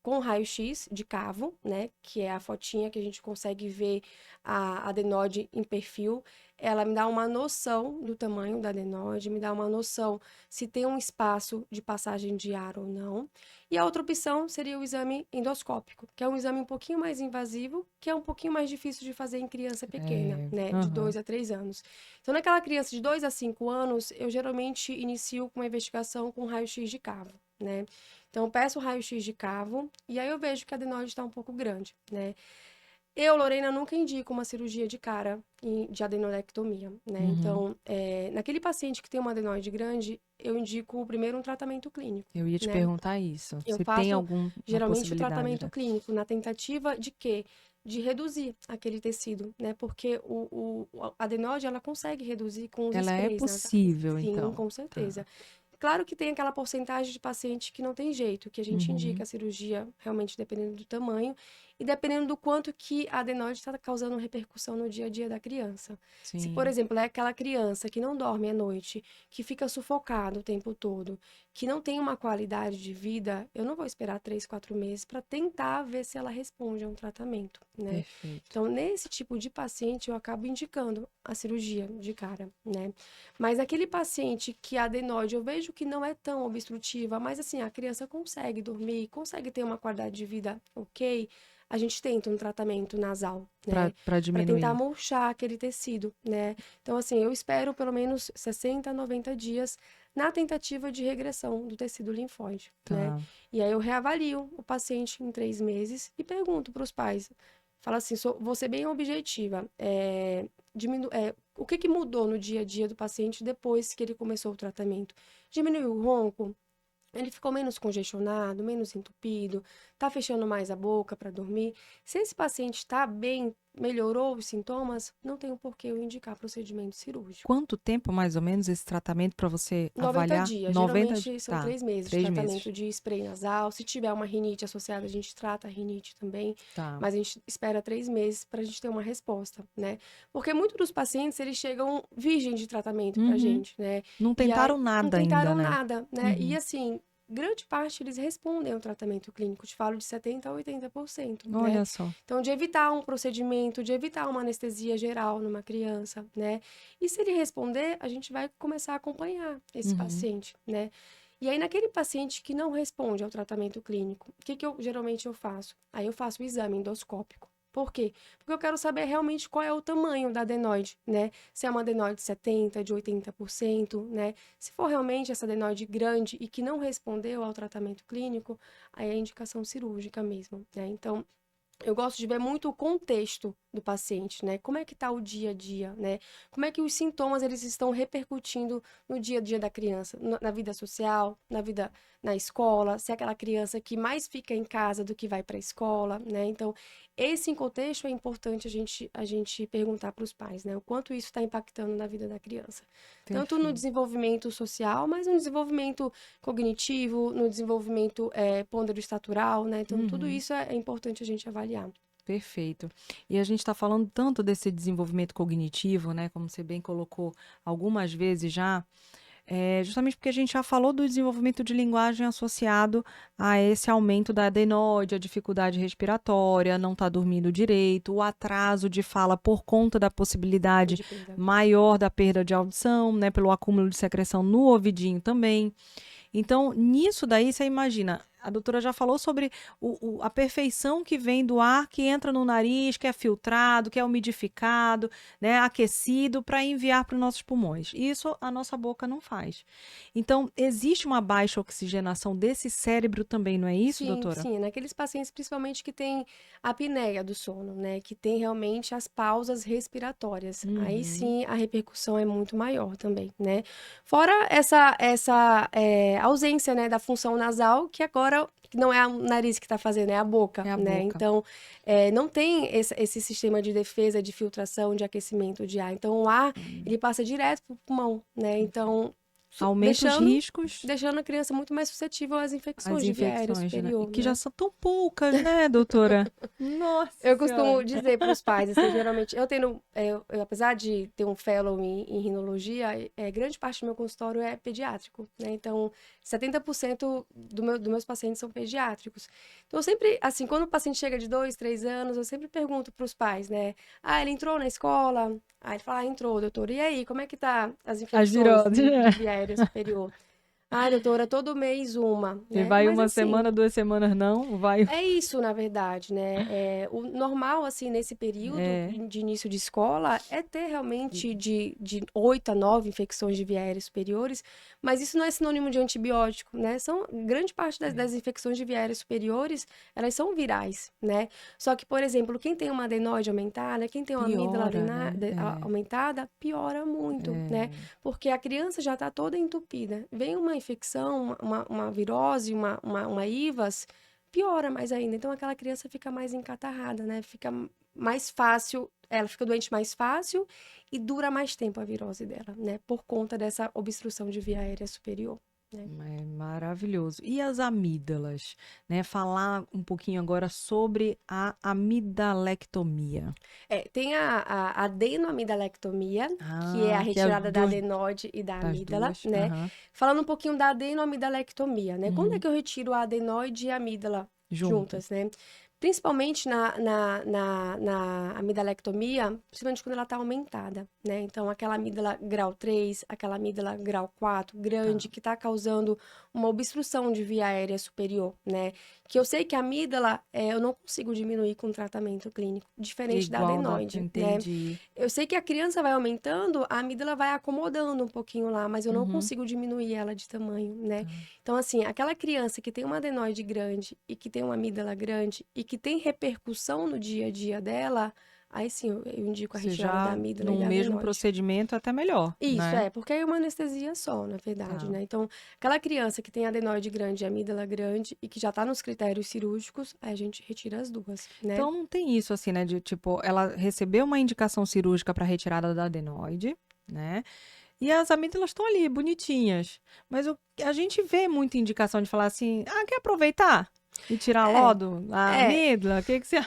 [SPEAKER 2] Com raio-x de cavo, né, que é a fotinha que a gente consegue ver a adenoide em perfil. Ela me dá uma noção do tamanho da adenoide, me dá uma noção se tem um espaço de passagem de ar ou não. E a outra opção seria o exame endoscópico, que é um exame um pouquinho mais invasivo, que é um pouquinho mais difícil de fazer em criança pequena, né, de 2 a 3 anos. Então, naquela criança de 2 a 5 anos, eu geralmente inicio com uma investigação com raio-x de cavo, né? Então, eu peço o raio-x de cavo e aí eu vejo que a adenoide está um pouco grande, né? Eu, Lorena, nunca indico uma cirurgia de cara de adenoidectomia, né? Então, naquele paciente que tem uma adenoide grande, eu indico primeiro um tratamento clínico,
[SPEAKER 1] Eu ia te
[SPEAKER 2] né?
[SPEAKER 1] perguntar isso.
[SPEAKER 2] Eu
[SPEAKER 1] Se tem
[SPEAKER 2] faço
[SPEAKER 1] alguma
[SPEAKER 2] geralmente o
[SPEAKER 1] possibilidade,
[SPEAKER 2] tratamento
[SPEAKER 1] né?
[SPEAKER 2] clínico na tentativa de quê? De reduzir aquele tecido, né? Porque a adenose, ela consegue reduzir com os
[SPEAKER 1] Ela é
[SPEAKER 2] sprays nasais.
[SPEAKER 1] possível,
[SPEAKER 2] Sim,
[SPEAKER 1] então.
[SPEAKER 2] com certeza. Claro que tem aquela porcentagem de paciente que não tem jeito, que a gente indica a cirurgia realmente dependendo do tamanho e dependendo do quanto que a adenoide está causando repercussão no dia a dia da criança. Se, por
[SPEAKER 1] Sim.
[SPEAKER 2] exemplo, é aquela criança que não dorme à noite, que fica sufocado o tempo todo, que não tem uma qualidade de vida, eu não vou esperar 3, 4 meses para tentar ver se ela responde a um tratamento, né?
[SPEAKER 1] Perfeito.
[SPEAKER 2] Então, nesse tipo de paciente, eu acabo indicando a cirurgia de cara, né? Mas aquele paciente que a adenoide eu vejo que não é tão obstrutiva, mas assim, a criança consegue dormir, consegue ter uma qualidade de vida ok, a gente tenta um tratamento nasal, né?
[SPEAKER 1] Para
[SPEAKER 2] Para tentar
[SPEAKER 1] diminuir.
[SPEAKER 2] murchar aquele tecido, né? Então, assim, eu espero pelo menos 60, 90 dias na tentativa de regressão do tecido linfóide, né?
[SPEAKER 1] Tá.
[SPEAKER 2] E aí eu reavalio o paciente em 3 meses e pergunto para os pais, fala assim, vou ser bem objetiva, o que que mudou no dia a dia do paciente depois que ele começou o tratamento? Diminuiu o ronco? Ele ficou menos congestionado, menos entupido, tá fechando mais a boca para dormir. Se esse paciente está bem, melhorou os sintomas, não tem o porquê eu indicar procedimento cirúrgico.
[SPEAKER 1] Quanto tempo, mais ou menos, esse tratamento para você
[SPEAKER 2] 90
[SPEAKER 1] avaliar?
[SPEAKER 2] dias,
[SPEAKER 1] 90 dias.
[SPEAKER 2] geralmente são
[SPEAKER 1] Tá.
[SPEAKER 2] 3 meses de
[SPEAKER 1] 3 meses.
[SPEAKER 2] tratamento de spray nasal. Se tiver uma rinite associada, a gente trata a rinite também,
[SPEAKER 1] Tá.
[SPEAKER 2] mas a gente espera 3 meses para a gente ter uma resposta, né? Porque muitos dos pacientes, eles chegam virgem de tratamento pra gente, né?
[SPEAKER 1] Não
[SPEAKER 2] E aí,
[SPEAKER 1] tentaram
[SPEAKER 2] não
[SPEAKER 1] nada ainda,
[SPEAKER 2] tentaram
[SPEAKER 1] né?
[SPEAKER 2] nada, né? E assim, grande parte eles respondem ao tratamento clínico, te falo de 70% a 80%, né?
[SPEAKER 1] Olha só.
[SPEAKER 2] Então, de evitar um procedimento, de evitar uma anestesia geral numa criança, né? E se ele responder, a gente vai começar a acompanhar esse paciente, né? E aí, naquele paciente que não responde ao tratamento clínico, o que que eu geralmente eu faço? Aí eu faço o exame endoscópico. Por quê? Porque eu quero saber realmente qual é o tamanho da adenoide, né? Se é uma adenoide de 70%, de 80%, né? Se for realmente essa adenoide grande e que não respondeu ao tratamento clínico, aí é indicação cirúrgica mesmo, né? Então, eu gosto de ver muito o contexto do paciente, né? Como é que tá o dia a dia, né? Como é que os sintomas eles estão repercutindo no dia a dia da criança, na vida social, na vida na escola, se é aquela criança que mais fica em casa do que vai para a escola, né? Então, esse contexto é importante a gente perguntar para os pais, né? O quanto isso está impactando na vida da criança. Tanto no
[SPEAKER 1] Perfeito.
[SPEAKER 2] desenvolvimento social, mas no desenvolvimento cognitivo, no desenvolvimento pondero-estatural, né? Então, tudo isso é importante a gente avaliar.
[SPEAKER 1] Perfeito. E a gente está falando tanto desse desenvolvimento cognitivo, né? Como você bem colocou algumas vezes já, justamente porque a gente já falou do desenvolvimento de linguagem associado a esse aumento da adenoide, a dificuldade respiratória, não estar dormindo direito, o atraso de fala por conta da possibilidade
[SPEAKER 2] De perda.
[SPEAKER 1] maior da perda de audição, né? Pelo acúmulo de secreção no ouvidinho também. Então, nisso daí, você imagina, a doutora já falou sobre a perfeição que vem do ar que entra no nariz, que é filtrado, que é umidificado, né, aquecido para enviar para os nossos pulmões. Isso a nossa boca não faz. Então, existe uma baixa oxigenação desse cérebro também, não é isso,
[SPEAKER 2] Sim,
[SPEAKER 1] doutora?
[SPEAKER 2] sim, naqueles pacientes principalmente que têm apneia do sono, né, que tem realmente as pausas respiratórias. Aí sim a repercussão é muito maior também, né. Fora essa ausência, né, da função nasal, que agora não é o nariz que está fazendo, é a boca,
[SPEAKER 1] É a
[SPEAKER 2] né.
[SPEAKER 1] boca.
[SPEAKER 2] Então, não tem esse sistema de defesa, de filtração, de aquecimento de ar. Então o ar, ele passa direto para o pulmão, né. Então,
[SPEAKER 1] Aumenta os riscos.
[SPEAKER 2] Deixando a criança muito mais suscetível às infecções
[SPEAKER 1] As
[SPEAKER 2] de via aérea
[SPEAKER 1] infecções, né?
[SPEAKER 2] superior,
[SPEAKER 1] Que
[SPEAKER 2] né?
[SPEAKER 1] já são tão poucas, né, doutora? Nossa
[SPEAKER 2] Eu
[SPEAKER 1] Senhora.
[SPEAKER 2] costumo dizer para os pais, assim, geralmente, apesar de ter um fellow em rinologia, grande parte do meu consultório é pediátrico, né? Então, 70% dos meus pacientes são pediátricos. Então, eu sempre, assim, quando o paciente chega de 2, 3 anos, eu sempre pergunto para os pais, né? Ah, ele entrou na escola? Aí ele fala, entrou, doutor. E aí, como é que tá as
[SPEAKER 1] As
[SPEAKER 2] infecções
[SPEAKER 1] viroses,
[SPEAKER 2] de
[SPEAKER 1] né?
[SPEAKER 2] via aérea superior? Ah, doutora, todo mês uma,
[SPEAKER 1] E
[SPEAKER 2] né?
[SPEAKER 1] vai
[SPEAKER 2] Mas
[SPEAKER 1] uma
[SPEAKER 2] assim,
[SPEAKER 1] semana, 2 semanas não, vai.
[SPEAKER 2] é isso, na verdade, né? O normal, assim, nesse período
[SPEAKER 1] É.
[SPEAKER 2] de início de escola é ter realmente de 8 a 9 infecções de via aérea superiores, mas isso não é sinônimo de antibiótico, né? Grande parte das infecções de via aérea superiores, elas são virais, né? Só que, por exemplo, quem tem uma adenoide aumentada, quem tem uma amígdala
[SPEAKER 1] Piora, né?
[SPEAKER 2] aumentada, piora muito, né? Porque a criança já está toda entupida. Vem uma infecção, uma virose, uma IVAS, piora mais ainda. Então, aquela criança fica mais encatarrada, né? Fica mais fácil, ela fica doente mais fácil e dura mais tempo a virose dela, né? Por conta dessa obstrução de via aérea superior. Né?
[SPEAKER 1] É maravilhoso. E as amígdalas, né? Falar um pouquinho agora sobre a amidalectomia.
[SPEAKER 2] Tem a adenoamidalectomia, que é a
[SPEAKER 1] Que é
[SPEAKER 2] retirada da adenoide e da
[SPEAKER 1] das
[SPEAKER 2] amígdala,
[SPEAKER 1] duas.
[SPEAKER 2] né?
[SPEAKER 1] Aham.
[SPEAKER 2] Falando um pouquinho da adenoamidalectomia, né? Quando é
[SPEAKER 1] Uhum.
[SPEAKER 2] que eu retiro a adenoide e a amígdala
[SPEAKER 1] Junto.
[SPEAKER 2] juntas, né? Principalmente na amidalectomia, principalmente quando ela está aumentada, né? Então, aquela amígdala grau 3, aquela amígdala grau 4,
[SPEAKER 1] Tá.
[SPEAKER 2] grande, que está causando uma obstrução de via aérea superior, né? Que eu sei que a amígdala, eu não consigo diminuir com tratamento clínico, diferente da
[SPEAKER 1] Igual da.
[SPEAKER 2] adenoide, né?
[SPEAKER 1] Entendi.
[SPEAKER 2] Eu sei que a criança vai aumentando, a amígdala vai acomodando um pouquinho lá, mas eu não
[SPEAKER 1] Uhum.
[SPEAKER 2] consigo diminuir ela de tamanho, né?
[SPEAKER 1] Tá.
[SPEAKER 2] Então, assim, aquela criança que tem uma adenoide grande e que tem uma amígdala grande e que tem repercussão no dia a dia dela, aí sim eu indico a
[SPEAKER 1] Você
[SPEAKER 2] retirada da
[SPEAKER 1] já,
[SPEAKER 2] amígdala e
[SPEAKER 1] num
[SPEAKER 2] da
[SPEAKER 1] mesmo
[SPEAKER 2] adenoide.
[SPEAKER 1] procedimento, até melhor,
[SPEAKER 2] Isso,
[SPEAKER 1] né?
[SPEAKER 2] porque aí é uma anestesia só, na verdade,
[SPEAKER 1] Tá.
[SPEAKER 2] né? Então, aquela criança que tem adenoide grande e amígdala grande e que já tá nos critérios cirúrgicos, aí a gente retira as duas, né?
[SPEAKER 1] Então não tem isso assim, né? De tipo, ela recebeu uma indicação cirúrgica para retirada da adenoide, né? E as amígdalas estão ali, bonitinhas. Mas a gente vê muita indicação de falar assim: ah, quer aproveitar e tirar
[SPEAKER 2] É,
[SPEAKER 1] lodo a
[SPEAKER 2] é,
[SPEAKER 1] amígdala? O que que você.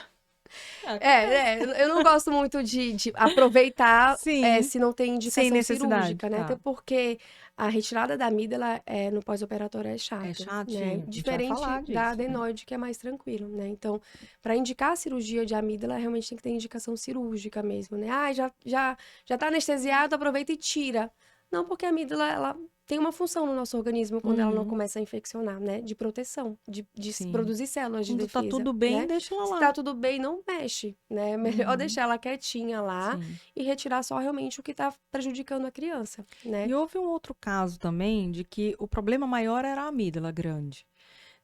[SPEAKER 2] eu não gosto muito de aproveitar
[SPEAKER 1] Sim,
[SPEAKER 2] se não tem
[SPEAKER 1] sem
[SPEAKER 2] indicação
[SPEAKER 1] necessidade,
[SPEAKER 2] cirúrgica, né? Até
[SPEAKER 1] tá.
[SPEAKER 2] porque a retirada da amígdala no pós-operatório é
[SPEAKER 1] É
[SPEAKER 2] chato, né?
[SPEAKER 1] chatinho, a gente vai
[SPEAKER 2] Diferente
[SPEAKER 1] falar
[SPEAKER 2] da
[SPEAKER 1] disso, né?
[SPEAKER 2] adenoide, que é mais tranquilo, né? Então, para indicar a cirurgia de amígdala, realmente tem que ter indicação cirúrgica mesmo, né? Ah, já tá anestesiado, aproveita e tira. Não, porque a amígdala, ela tem uma função no nosso organismo quando ela não
[SPEAKER 1] Uhum,
[SPEAKER 2] começa a infeccionar, né? De proteção, de
[SPEAKER 1] sim.
[SPEAKER 2] produzir células de
[SPEAKER 1] Quando tá
[SPEAKER 2] defesa,
[SPEAKER 1] tudo bem,
[SPEAKER 2] né?
[SPEAKER 1] deixa ela
[SPEAKER 2] Se
[SPEAKER 1] lá.
[SPEAKER 2] tá tudo bem, não mexe, né? É melhor
[SPEAKER 1] Uhum,
[SPEAKER 2] deixar ela quietinha lá
[SPEAKER 1] sim.
[SPEAKER 2] e retirar só realmente o que tá prejudicando a criança, né?
[SPEAKER 1] E houve um outro caso também de que o problema maior era a amígdala grande,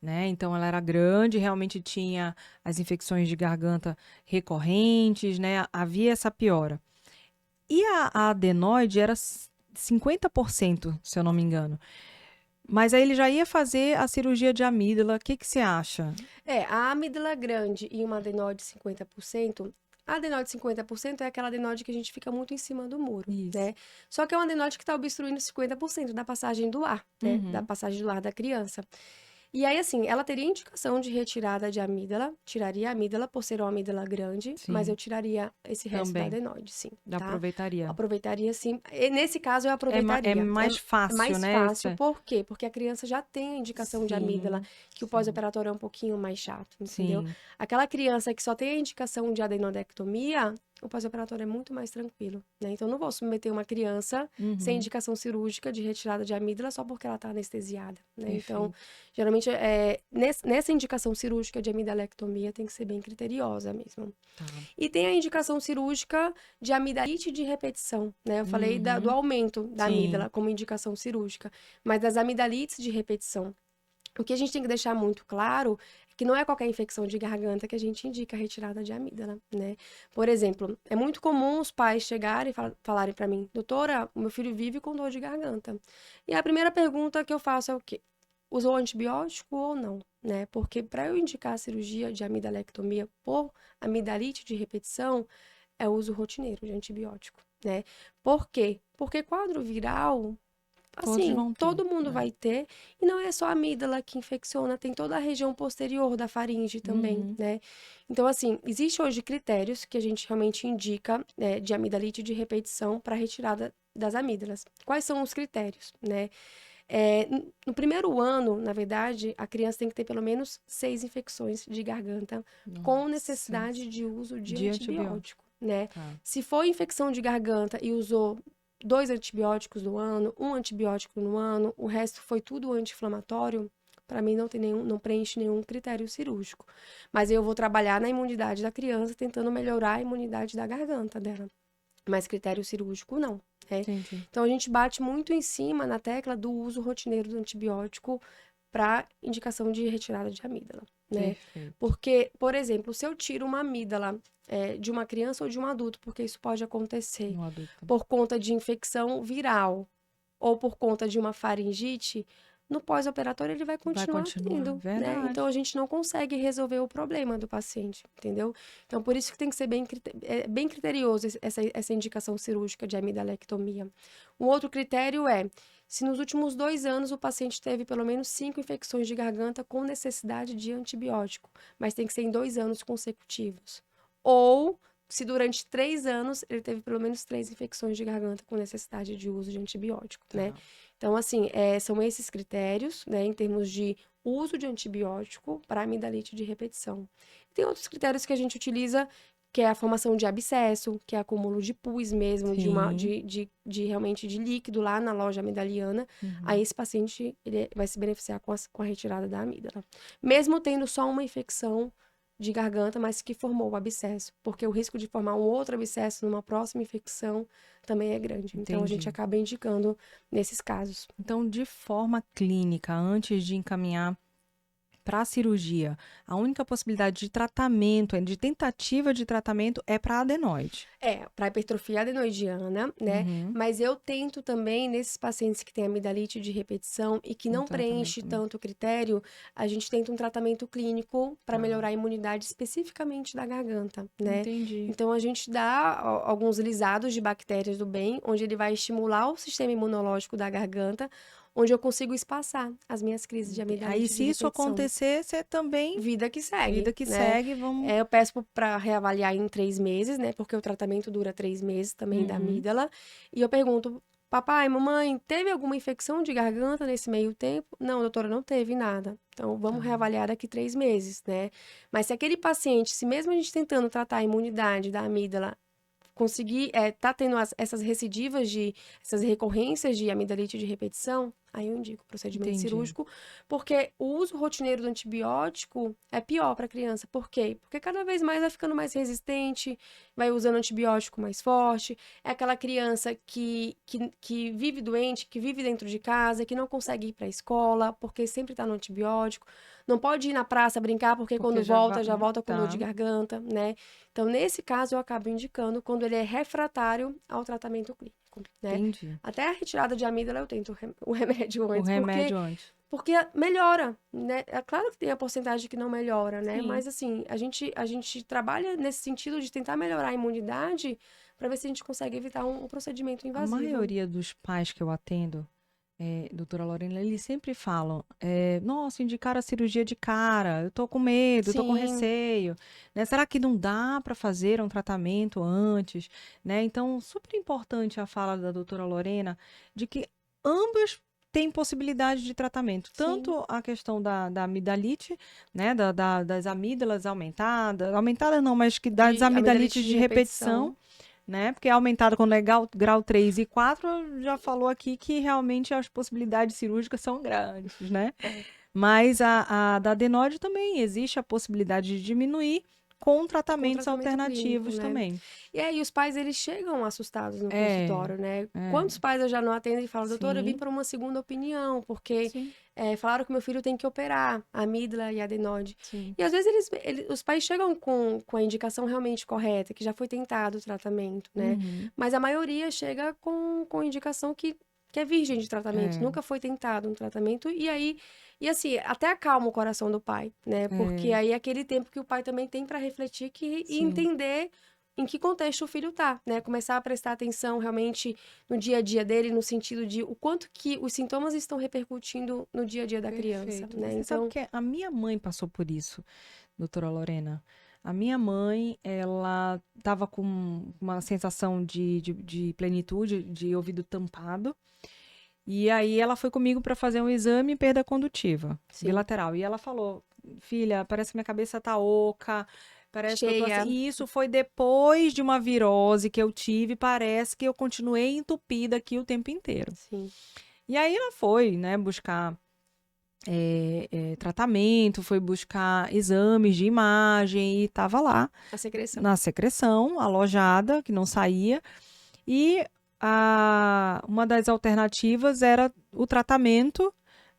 [SPEAKER 1] né? Então ela era grande, realmente tinha as infecções de garganta recorrentes, né? Havia essa piora. E a adenoide era 50%, se eu não me engano. Mas aí ele já ia fazer a cirurgia de amígdala. O que que você acha?
[SPEAKER 2] A amígdala grande e uma adenoide 50%. A adenoide 50% é aquela adenoide que a gente fica muito em cima do muro,
[SPEAKER 1] Isso.
[SPEAKER 2] né? Só que é uma adenoide que está obstruindo 50% da passagem do ar, né? Da
[SPEAKER 1] Uhum.
[SPEAKER 2] passagem do ar da criança. E aí, assim, ela teria indicação de retirada de amígdala, tiraria a amígdala por ser uma amígdala grande, mas eu
[SPEAKER 1] Sim,
[SPEAKER 2] tiraria esse resto da
[SPEAKER 1] também.
[SPEAKER 2] adenoide, sim, tá?
[SPEAKER 1] Aproveitaria.
[SPEAKER 2] Aproveitaria sim. E nesse caso, eu
[SPEAKER 1] É
[SPEAKER 2] aproveitaria.
[SPEAKER 1] mais
[SPEAKER 2] É
[SPEAKER 1] fácil,
[SPEAKER 2] mais
[SPEAKER 1] né?
[SPEAKER 2] fácil, por quê? Porque a criança já tem a indicação de amígdala,
[SPEAKER 1] Sim,
[SPEAKER 2] que o
[SPEAKER 1] sim,
[SPEAKER 2] pós-operatório é um pouquinho mais chato, entendeu?
[SPEAKER 1] sim.
[SPEAKER 2] Aquela criança que só tem a indicação de adenodectomia, o pós-operatório é muito mais tranquilo, né? Então, eu não vou submeter uma criança sem
[SPEAKER 1] Uhum.
[SPEAKER 2] indicação cirúrgica de retirada de amígdala só porque ela está anestesiada, né? Então,
[SPEAKER 1] Perfeito.
[SPEAKER 2] geralmente, nessa indicação cirúrgica de amidalectomia tem que ser bem criteriosa mesmo.
[SPEAKER 1] Tá.
[SPEAKER 2] E tem a indicação cirúrgica de amidalite de repetição, né? Eu falei do
[SPEAKER 1] Uhum.
[SPEAKER 2] aumento da
[SPEAKER 1] Sim.
[SPEAKER 2] amígdala como indicação cirúrgica, mas das amidalites de repetição. O que a gente tem que deixar muito claro é que não é qualquer infecção de garganta que a gente indica a retirada de amígdala, né? Por exemplo, é muito comum os pais chegarem e falarem para mim, doutora, o meu filho vive com dor de garganta. E a primeira pergunta que eu faço é o quê? Usou antibiótico ou não, né? Porque para eu indicar a cirurgia de amidalectomia por amidalite de repetição, é o uso rotineiro de antibiótico, né? Por quê? Porque quadro viral
[SPEAKER 1] Todos
[SPEAKER 2] assim,
[SPEAKER 1] vão ter,
[SPEAKER 2] todo mundo
[SPEAKER 1] né?
[SPEAKER 2] vai ter. E não é só a amígdala que infecciona, tem toda a região posterior da faringe também,
[SPEAKER 1] Uhum.
[SPEAKER 2] né? Então, assim, existe hoje critérios que a gente realmente indica, de amidalite de repetição para retirada das amígdalas. Quais são os critérios, né? No primeiro ano, na verdade, a criança tem que ter pelo menos 6 infecções de garganta com
[SPEAKER 1] Nossa.
[SPEAKER 2] necessidade de uso de
[SPEAKER 1] De antibiótico.
[SPEAKER 2] antibiótico, né?
[SPEAKER 1] Tá.
[SPEAKER 2] Se for infecção de garganta e usou 2 antibióticos no ano, um antibiótico no ano, o resto foi tudo anti-inflamatório, para mim não preenche nenhum critério cirúrgico. Mas eu vou trabalhar na imunidade da criança, tentando melhorar a imunidade da garganta dela. Mas critério cirúrgico, não. Né?
[SPEAKER 1] Entendi.
[SPEAKER 2] Então, a gente bate muito em cima na tecla do uso rotineiro do antibiótico para indicação de retirada de amígdala, né?
[SPEAKER 1] Perfeito.
[SPEAKER 2] Porque, por exemplo, se eu tiro uma amígdala de uma criança ou de um adulto, porque isso pode acontecer
[SPEAKER 1] No adulto.
[SPEAKER 2] por conta de infecção viral ou por conta de uma faringite, no pós-operatório ele vai continuar tendo, né?
[SPEAKER 1] Verdade.
[SPEAKER 2] Então a gente não consegue resolver o problema do paciente, entendeu? Então por isso que tem que ser bem criterioso essa indicação cirúrgica de amidalectomia. Um outro critério é se nos últimos 2 anos o paciente teve pelo menos 5 infecções de garganta com necessidade de antibiótico, mas tem que ser em 2 anos consecutivos. Ou se durante 3 anos ele teve pelo menos 3 infecções de garganta com necessidade de uso de antibiótico, né?
[SPEAKER 1] Tá.
[SPEAKER 2] Então, assim, são esses critérios, né, em termos de uso de antibiótico para amidalite de repetição. Tem outros critérios que a gente utiliza, que é a formação de abscesso, que é acúmulo de pus mesmo,
[SPEAKER 1] Sim.
[SPEAKER 2] de realmente de líquido lá na loja amidaliana. Aí esse paciente ele vai se beneficiar com a retirada da amígdala. Mesmo tendo só uma infecção de garganta, mas que formou o abscesso, porque o risco de formar um outro abscesso numa próxima infecção também é grande. Então, a gente
[SPEAKER 1] Entendi.
[SPEAKER 2] acaba indicando nesses casos.
[SPEAKER 1] Então, de forma clínica, antes de encaminhar para a cirurgia, a única possibilidade de tratamento, de tentativa de tratamento, é para adenoide.
[SPEAKER 2] Para hipertrofia adenoidiana, né?
[SPEAKER 1] Uhum.
[SPEAKER 2] Mas eu tento também, nesses pacientes que têm amidalite de repetição e que
[SPEAKER 1] Um
[SPEAKER 2] não
[SPEAKER 1] tratamento
[SPEAKER 2] preenche
[SPEAKER 1] também.
[SPEAKER 2] tanto critério, a gente tenta um tratamento clínico para
[SPEAKER 1] Tá.
[SPEAKER 2] melhorar a imunidade especificamente da garganta, né?
[SPEAKER 1] Entendi.
[SPEAKER 2] Então, a gente dá alguns lisados de bactérias do bem, onde ele vai estimular o sistema imunológico da garganta, onde eu consigo espaçar as minhas crises de
[SPEAKER 1] Aí,
[SPEAKER 2] amidalite de
[SPEAKER 1] se isso
[SPEAKER 2] repetição.
[SPEAKER 1] acontecer, você também,
[SPEAKER 2] Vida que segue,
[SPEAKER 1] vida que
[SPEAKER 2] né?
[SPEAKER 1] segue, vamos...
[SPEAKER 2] Eu peço para reavaliar em 3 meses, né? Porque o tratamento dura 3 meses também da amígdala. E eu pergunto, papai, mamãe, teve alguma infecção de garganta nesse meio tempo? Não, doutora, não teve nada. Então, vamos reavaliar daqui 3 meses, né? Mas se aquele paciente, se mesmo a gente tentando tratar a imunidade da amígdala, conseguir, tá tendo essas recidivas essas recorrências de amidalite de repetição, aí eu indico procedimento
[SPEAKER 1] Entendi.
[SPEAKER 2] cirúrgico, porque o uso rotineiro do antibiótico é pior para a criança. Por quê? Porque cada vez mais vai ficando mais resistente, vai usando antibiótico mais forte, é aquela criança que vive doente, que vive dentro de casa, que não consegue ir para a escola, porque sempre está no antibiótico, não pode ir na praça brincar, porque quando volta, já volta com dor de garganta, né? Então, nesse caso, eu acabo indicando quando ele é refratário ao tratamento clínico, né?
[SPEAKER 1] Entendi.
[SPEAKER 2] Até a retirada de amígdala eu tento o remédio
[SPEAKER 1] O
[SPEAKER 2] antes,
[SPEAKER 1] remédio antes.
[SPEAKER 2] porque melhora, né? É claro que tem a porcentagem que não melhora, né?
[SPEAKER 1] Sim.
[SPEAKER 2] Mas, assim, a gente trabalha nesse sentido de tentar melhorar a imunidade para ver se a gente consegue evitar um procedimento
[SPEAKER 1] A
[SPEAKER 2] invasivo.
[SPEAKER 1] maioria dos pais que eu atendo, doutora Lorena, eles sempre falam, nossa, indicaram a cirurgia de cara, eu tô com medo, eu tô com
[SPEAKER 2] Sim.
[SPEAKER 1] receio, né? Será que não dá para fazer um tratamento antes, né? Então, super importante a fala da doutora Lorena de que ambas têm possibilidade de tratamento, tanto a questão da amidalite, né? Das amígdalas aumentadas não, mas que das amidalites de repetição, né? Porque é aumentado quando é grau 3 e 4, já falou aqui que realmente as possibilidades cirúrgicas são grandes, né? Mas a da adenoide também existe a possibilidade de diminuir com tratamentos alternativos
[SPEAKER 2] clínico, né?
[SPEAKER 1] também.
[SPEAKER 2] E aí os pais, eles chegam assustados no consultório, né? Quantos pais eu já não atendo e falam, doutora, eu vim para uma segunda opinião, porque falaram que meu filho tem que operar a amígdala e a adenoide.
[SPEAKER 1] Sim.
[SPEAKER 2] E às vezes os pais chegam com a indicação realmente correta, que já foi tentado o tratamento, né? Mas a maioria chega com indicação que é virgem de tratamento, nunca foi tentado um tratamento, e assim, até acalma o coração do pai, né? Porque aí é aquele tempo que o pai também tem para refletir e entender em que contexto o filho tá, né? Começar a prestar atenção realmente no dia a dia dele, no sentido de o quanto que os sintomas estão repercutindo no dia a dia da criança,
[SPEAKER 1] Perfeito.
[SPEAKER 2] né?
[SPEAKER 1] Você sabe
[SPEAKER 2] Então,
[SPEAKER 1] que a minha mãe passou por isso, doutora Lorena. A minha mãe, ela estava com uma sensação de plenitude, de ouvido tampado. E aí ela foi comigo para fazer um exame em perda condutiva,
[SPEAKER 2] sim,
[SPEAKER 1] bilateral. E ela falou, filha, parece que minha cabeça tá oca, parece que eu tô assim.
[SPEAKER 2] cheia,
[SPEAKER 1] E isso foi depois de uma virose que eu tive, parece que eu continuei entupida aqui o tempo inteiro.
[SPEAKER 2] sim,
[SPEAKER 1] E aí ela foi, né, buscar tratamento, foi buscar exames de imagem e tava lá
[SPEAKER 2] a secreção.
[SPEAKER 1] na secreção, alojada, que não saía. E uma das alternativas era o tratamento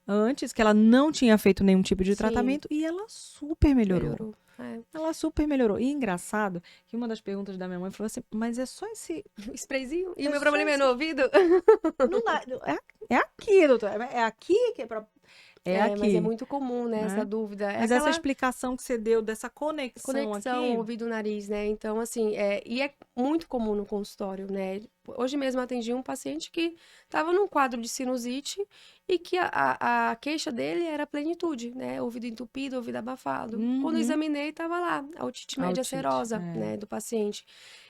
[SPEAKER 1] antes, que ela não tinha feito nenhum tipo de
[SPEAKER 2] Sim,
[SPEAKER 1] tratamento, e ela super melhorou.
[SPEAKER 2] melhorou. É.
[SPEAKER 1] Ela super melhorou. E engraçado que uma das perguntas da minha mãe falou assim: mas é só esse.
[SPEAKER 2] Sprayzinho? E
[SPEAKER 1] É
[SPEAKER 2] o meu
[SPEAKER 1] só
[SPEAKER 2] problema é no
[SPEAKER 1] esse.
[SPEAKER 2] ouvido?
[SPEAKER 1] Não dá, é aqui, doutor. É aqui que é pra. É
[SPEAKER 2] Mas é
[SPEAKER 1] aqui,
[SPEAKER 2] muito comum, né, essa
[SPEAKER 1] né?
[SPEAKER 2] dúvida. É
[SPEAKER 1] Mas essa
[SPEAKER 2] aquela
[SPEAKER 1] explicação que você deu dessa conexão
[SPEAKER 2] conexão
[SPEAKER 1] aqui.
[SPEAKER 2] ouvido-nariz, né? Então, assim, e é muito comum no consultório, né? Hoje mesmo eu atendi um paciente que estava num quadro de sinusite e que a queixa dele era plenitude, né? Ouvido entupido, ouvido abafado. Quando eu
[SPEAKER 1] Uhum.
[SPEAKER 2] examinei, estava lá, a otite
[SPEAKER 1] A
[SPEAKER 2] média
[SPEAKER 1] otite,
[SPEAKER 2] serosa, né, do paciente.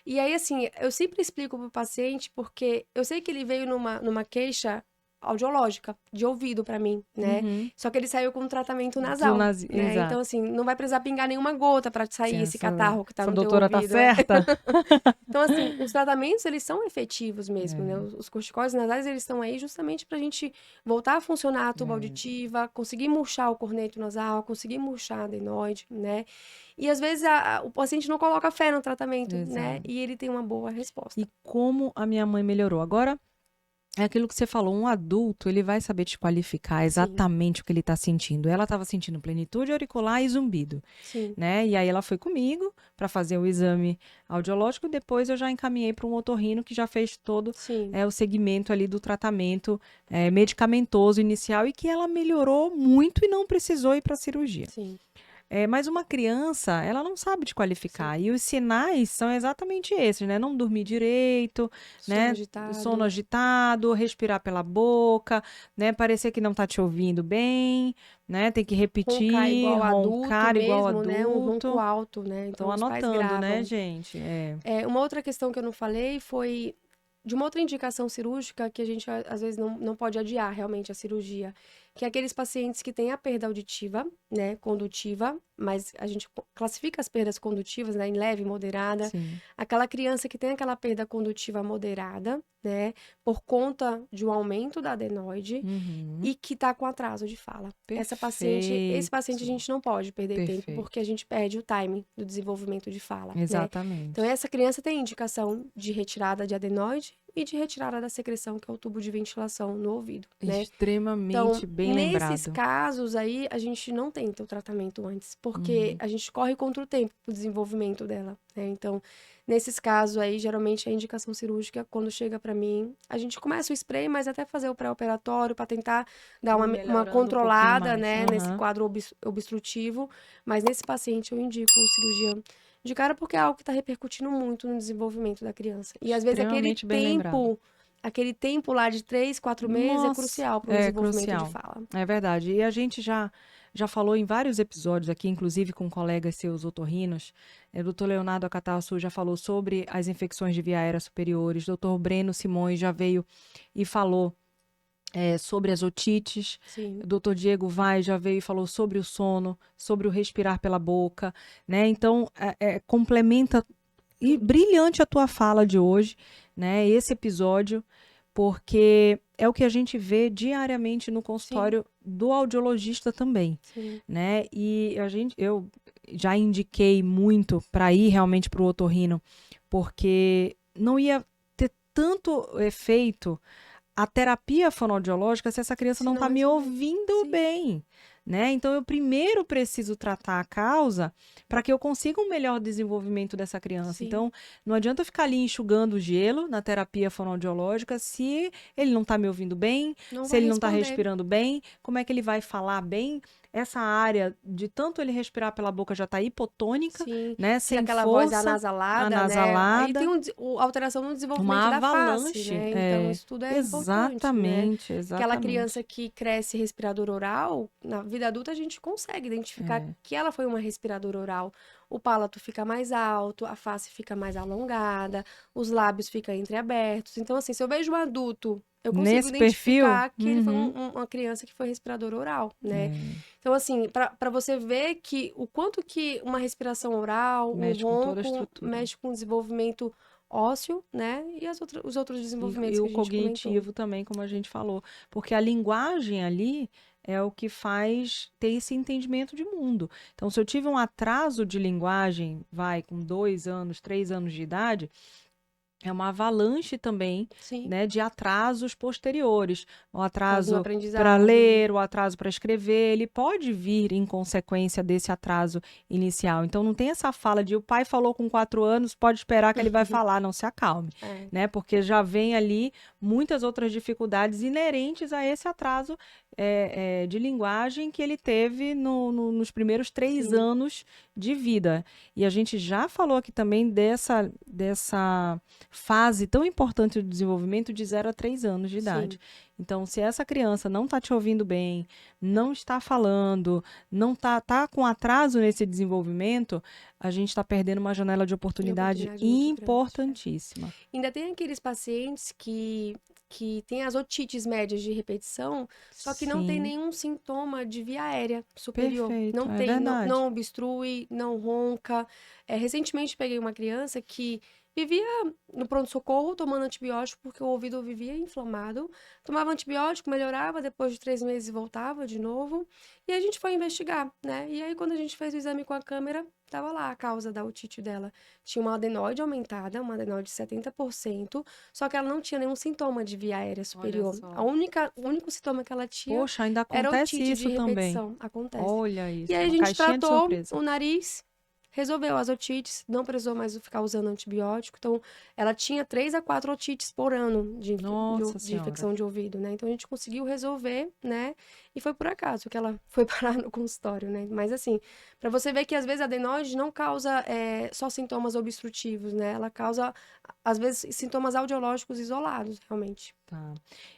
[SPEAKER 2] E aí, assim, eu sempre explico pro paciente, porque eu sei que ele veio numa queixa audiológica, de ouvido pra mim, né?
[SPEAKER 1] Uhum.
[SPEAKER 2] Só que ele saiu com um tratamento nasal, né? Então,
[SPEAKER 1] Exato.
[SPEAKER 2] assim, não vai precisar pingar nenhuma gota pra
[SPEAKER 1] Sim,
[SPEAKER 2] sair esse catarro que tá
[SPEAKER 1] essa
[SPEAKER 2] no teu
[SPEAKER 1] doutora tá
[SPEAKER 2] ouvido, é.
[SPEAKER 1] certa?
[SPEAKER 2] Então, assim, os tratamentos, eles são efetivos mesmo, né?
[SPEAKER 1] É,
[SPEAKER 2] Os corticoides nasais, eles estão aí justamente pra gente voltar a funcionar a tuba
[SPEAKER 1] é.
[SPEAKER 2] auditiva, conseguir murchar o corneto nasal, conseguir murchar a adenoide, né? E às vezes o paciente não coloca fé no tratamento, né?
[SPEAKER 1] Exato.
[SPEAKER 2] E ele tem uma boa resposta.
[SPEAKER 1] E como a minha mãe melhorou? Agora, é aquilo que você falou, um adulto, ele vai saber te qualificar
[SPEAKER 2] Sim,
[SPEAKER 1] exatamente o que ele está sentindo. Ela estava sentindo plenitude auricular e zumbido,
[SPEAKER 2] sim,
[SPEAKER 1] né? E aí ela foi comigo para fazer o exame audiológico e depois eu já encaminhei para um otorrino que já fez todo
[SPEAKER 2] sim,
[SPEAKER 1] o segmento ali do tratamento medicamentoso inicial e que ela melhorou muito e não precisou ir para a cirurgia.
[SPEAKER 2] sim,
[SPEAKER 1] Mas uma criança, ela não sabe te
[SPEAKER 2] sim.
[SPEAKER 1] qualificar. E os sinais são exatamente esses, né? Não dormir direito,
[SPEAKER 2] Sono
[SPEAKER 1] né? Sono
[SPEAKER 2] agitado,
[SPEAKER 1] agitado, respirar pela boca, né? Parecer que não tá te ouvindo bem, né? Tem que
[SPEAKER 2] roncar
[SPEAKER 1] repetir,
[SPEAKER 2] igual adulto
[SPEAKER 1] roncar igual
[SPEAKER 2] mesmo, né? Um ronco
[SPEAKER 1] adulto.
[SPEAKER 2] alto, né?
[SPEAKER 1] Estão
[SPEAKER 2] Então os pais
[SPEAKER 1] anotando, né,
[SPEAKER 2] gravam.
[SPEAKER 1] gente?
[SPEAKER 2] Uma outra questão que eu não falei foi de uma outra indicação cirúrgica que a gente às vezes não pode adiar realmente a cirurgia, que é aqueles pacientes que têm a perda auditiva, né, condutiva, mas a gente classifica as perdas condutivas, né, em leve, moderada.
[SPEAKER 1] Sim.
[SPEAKER 2] Aquela criança que tem aquela perda condutiva moderada, né, por conta de um aumento da adenoide
[SPEAKER 1] Uhum.
[SPEAKER 2] e que está com atraso de fala. Esse paciente a
[SPEAKER 1] Perfeito.
[SPEAKER 2] gente não pode perder tempo porque
[SPEAKER 1] Perfeito.
[SPEAKER 2] a gente perde o timing do desenvolvimento de fala, né? Então,
[SPEAKER 1] Exatamente.
[SPEAKER 2] essa criança tem indicação de retirada de adenoide e de retirada da secreção, que é o tubo de ventilação no ouvido, né? Então,
[SPEAKER 1] Extremamente bem
[SPEAKER 2] nesses
[SPEAKER 1] lembrado.
[SPEAKER 2] casos aí, a gente não tenta o tratamento antes, porque
[SPEAKER 1] Uhum.
[SPEAKER 2] a gente corre contra o tempo pro desenvolvimento dela, né? Então, nesses casos aí, geralmente a indicação cirúrgica, quando chega pra mim, a gente começa o spray, mas até fazer o pré-operatório para tentar dar
[SPEAKER 1] Ir
[SPEAKER 2] uma
[SPEAKER 1] melhorando um pouquinho
[SPEAKER 2] controlada,
[SPEAKER 1] mais.
[SPEAKER 2] né, nesse
[SPEAKER 1] Aham.
[SPEAKER 2] quadro obstrutivo, mas nesse paciente eu indico cirurgia de cara porque é algo que está repercutindo muito no desenvolvimento da criança. E às vezes
[SPEAKER 1] Extremamente bem lembrado.
[SPEAKER 2] aquele tempo lá de 3, 4 meses é
[SPEAKER 1] Nossa,
[SPEAKER 2] crucial para um
[SPEAKER 1] é
[SPEAKER 2] desenvolvimento de
[SPEAKER 1] crucial.
[SPEAKER 2] fala.
[SPEAKER 1] É verdade. E a gente já falou em vários episódios aqui, inclusive com colegas seus otorrinos. O doutor Leonardo Acatarsu já falou sobre as infecções de via aérea superiores. O doutor Breno Simões já veio e falou sobre as otites.
[SPEAKER 2] Sim,
[SPEAKER 1] O doutor Diego Vai já veio e falou sobre o sono, sobre o respirar pela boca, né? Então, complementa e
[SPEAKER 2] tudo.
[SPEAKER 1] brilhante a tua fala de hoje, né? Esse episódio, porque é o que a gente vê diariamente no
[SPEAKER 2] Sim,
[SPEAKER 1] consultório do audiologista também,
[SPEAKER 2] sim,
[SPEAKER 1] né? E eu já indiquei muito para ir realmente para o otorrino, porque não ia ter tanto efeito a terapia fonoaudiológica se essa criança
[SPEAKER 2] se
[SPEAKER 1] não
[SPEAKER 2] não
[SPEAKER 1] está me
[SPEAKER 2] resolver.
[SPEAKER 1] ouvindo
[SPEAKER 2] Sim,
[SPEAKER 1] bem, né? Então eu primeiro preciso tratar a causa para que eu consiga um melhor desenvolvimento dessa criança.
[SPEAKER 2] sim,
[SPEAKER 1] Então não adianta eu ficar ali enxugando o gelo na terapia fonoaudiológica se ele não está me ouvindo bem,
[SPEAKER 2] não
[SPEAKER 1] se
[SPEAKER 2] vai
[SPEAKER 1] ele não está
[SPEAKER 2] responder.
[SPEAKER 1] respirando bem, como é que ele vai falar bem? essa área de tanto ele respirar pela boca já tá hipotônica,
[SPEAKER 2] Sim,
[SPEAKER 1] né?
[SPEAKER 2] fica
[SPEAKER 1] Sem
[SPEAKER 2] aquela voz
[SPEAKER 1] força,
[SPEAKER 2] anasalada, né? Aí
[SPEAKER 1] anasalada,
[SPEAKER 2] tem alteração no desenvolvimento
[SPEAKER 1] uma
[SPEAKER 2] da face,
[SPEAKER 1] avalanche.
[SPEAKER 2] né? Então, isso tudo é importante, né?
[SPEAKER 1] Exatamente,
[SPEAKER 2] Aquela criança
[SPEAKER 1] exatamente.
[SPEAKER 2] que cresce respirador oral, na vida adulta a gente consegue identificar
[SPEAKER 1] É.
[SPEAKER 2] que ela foi uma respiradora oral. O palato fica mais alto, a face fica mais alongada, os lábios ficam entreabertos. Então, assim, se eu vejo um adulto, eu consigo
[SPEAKER 1] Nesse perfil,
[SPEAKER 2] identificar que ele foi uma criança que foi respiradora oral, né?
[SPEAKER 1] é,
[SPEAKER 2] Então, assim, para você ver que o quanto que uma respiração oral, um
[SPEAKER 1] mexe com toda a
[SPEAKER 2] ronco,
[SPEAKER 1] estrutura.
[SPEAKER 2] mexe com o desenvolvimento ósseo, né? E os outros
[SPEAKER 1] E
[SPEAKER 2] desenvolvimentos que
[SPEAKER 1] o
[SPEAKER 2] a gente comentou.
[SPEAKER 1] cognitivo também, como a gente falou. Porque a linguagem ali é o que faz ter esse entendimento de mundo. Então, se eu tive um atraso de linguagem, vai, com 2 anos, 3 anos de idade, é uma avalanche também,
[SPEAKER 2] Sim,
[SPEAKER 1] né, de atrasos posteriores. O
[SPEAKER 2] atraso no
[SPEAKER 1] atraso para
[SPEAKER 2] aprendizado.
[SPEAKER 1] ler, o atraso para escrever, ele pode vir em consequência desse atraso inicial. Então, não tem essa fala de o pai falou com 4 anos, pode esperar que ele vai falar, não se acalme,
[SPEAKER 2] É,
[SPEAKER 1] né? Porque já vem ali muitas outras dificuldades inerentes a esse atraso de linguagem que ele teve nos primeiros 3 anos de vida. E a gente já falou aqui também dessa fase tão importante do desenvolvimento de 0 a 3 anos de idade.
[SPEAKER 2] sim.
[SPEAKER 1] Então, se essa criança não está te ouvindo bem, não está falando, não tá com atraso nesse desenvolvimento, a gente está perdendo uma janela de
[SPEAKER 2] Uma
[SPEAKER 1] oportunidade
[SPEAKER 2] oportunidade muito grande.
[SPEAKER 1] importantíssima.
[SPEAKER 2] Ainda tem aqueles pacientes que têm as otites médias de repetição, só que não tem
[SPEAKER 1] Sim,
[SPEAKER 2] nenhum sintoma de via aérea superior.
[SPEAKER 1] perfeito,
[SPEAKER 2] Não
[SPEAKER 1] é
[SPEAKER 2] tem, não,
[SPEAKER 1] verdade.
[SPEAKER 2] não obstrui, não ronca. Recentemente peguei uma criança que vivia no pronto-socorro tomando antibiótico porque o ouvido vivia inflamado. Tomava antibiótico, melhorava, depois de 3 meses voltava de novo. E a gente foi investigar, né? E aí, quando a gente fez o exame com a câmera, tava lá a causa da otite dela. Tinha uma adenoide aumentada, uma adenoide de 70%, só que ela não tinha nenhum sintoma de via aérea
[SPEAKER 1] Olha
[SPEAKER 2] superior.
[SPEAKER 1] só.
[SPEAKER 2] O único sintoma que ela tinha
[SPEAKER 1] Poxa, ainda
[SPEAKER 2] era
[SPEAKER 1] acontece
[SPEAKER 2] otite de
[SPEAKER 1] isso também.
[SPEAKER 2] repetição. Acontece.
[SPEAKER 1] Olha
[SPEAKER 2] E
[SPEAKER 1] isso,
[SPEAKER 2] aí a
[SPEAKER 1] uma
[SPEAKER 2] gente
[SPEAKER 1] caixinha de
[SPEAKER 2] tratou
[SPEAKER 1] surpresa.
[SPEAKER 2] o nariz, resolveu as otites, não precisou mais ficar usando antibiótico. Então, ela tinha 3 a 4 otites por ano
[SPEAKER 1] Nossa
[SPEAKER 2] de
[SPEAKER 1] Senhora.
[SPEAKER 2] infecção de ouvido, né? Então, a gente conseguiu resolver, né? E foi por acaso que ela foi parar no consultório, né? Mas, assim, para você ver que às vezes a adenoide não causa só sintomas obstrutivos, né? Ela causa, às vezes, sintomas audiológicos isolados, realmente.
[SPEAKER 1] Tá.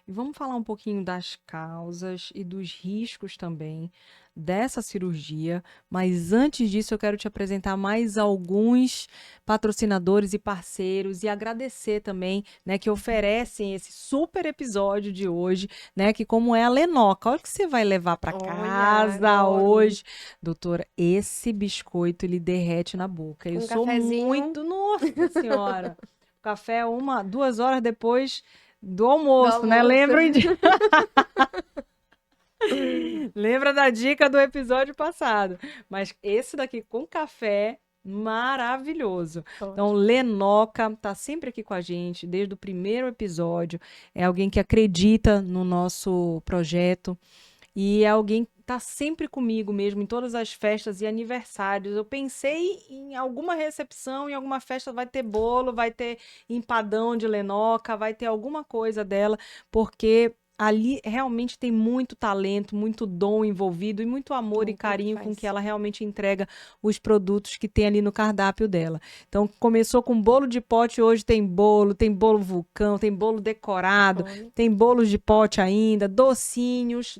[SPEAKER 1] E vamos falar um pouquinho das causas e dos riscos também dessa cirurgia, mas antes disso eu quero te apresentar mais alguns patrocinadores e parceiros e agradecer também, né, que oferecem esse super episódio de hoje, né, que como é a Lenoca, olha o que você vai levar para
[SPEAKER 2] Olha,
[SPEAKER 1] casa
[SPEAKER 2] adoro.
[SPEAKER 1] hoje. Doutora, esse biscoito ele derrete na boca. Eu
[SPEAKER 2] Com um
[SPEAKER 1] sou
[SPEAKER 2] cafezinho
[SPEAKER 1] muito, nossa senhora. Café 2 horas depois do
[SPEAKER 2] do
[SPEAKER 1] almoço, né?
[SPEAKER 2] almoço.
[SPEAKER 1] Lembra da dica do episódio passado. Mas esse daqui com café, maravilhoso. Então,
[SPEAKER 2] Ótimo.
[SPEAKER 1] Lenoca tá sempre aqui com a gente, desde o primeiro episódio. É alguém que acredita no nosso projeto. E é alguém que tá sempre comigo mesmo, em todas as festas e aniversários. Eu pensei em alguma recepção, em alguma festa vai ter bolo, vai ter empadão de Lenoca, vai ter alguma coisa dela, porque ali realmente tem muito talento, muito dom envolvido e muito amor e
[SPEAKER 2] Não, tudo
[SPEAKER 1] carinho com que
[SPEAKER 2] faz.
[SPEAKER 1] ela realmente entrega os produtos que tem ali no cardápio dela. Então, começou com bolo de pote, hoje tem bolo vulcão, tem bolo decorado,
[SPEAKER 2] Olha,
[SPEAKER 1] tem bolos de pote ainda, docinhos,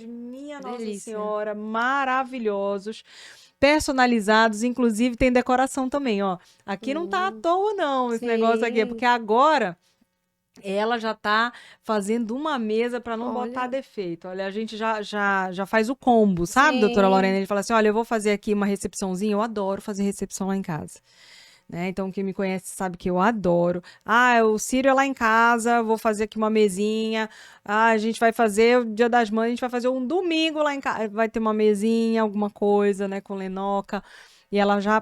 [SPEAKER 1] minha Nossa
[SPEAKER 2] delícia.
[SPEAKER 1] Senhora, maravilhosos, personalizados, inclusive tem decoração também, ó. Aqui não tá à
[SPEAKER 2] Hum,
[SPEAKER 1] toa não, esse negócio aqui,
[SPEAKER 2] sim,
[SPEAKER 1] porque agora ela já tá fazendo uma mesa para não botar
[SPEAKER 2] olha,
[SPEAKER 1] defeito. Olha, a gente já faz o combo, sabe, doutora Lorena?
[SPEAKER 2] sim,
[SPEAKER 1] Ele fala assim: olha, eu vou fazer aqui uma recepçãozinha, eu adoro fazer recepção lá em casa. Né? Então, quem me conhece sabe que eu adoro. Ah, o Círio é lá em casa, vou fazer aqui uma mesinha. Ah, a gente vai fazer o Dia das Mães, a gente vai fazer um domingo lá em casa. Vai ter uma mesinha, alguma coisa, né, com Lenoca. E ela já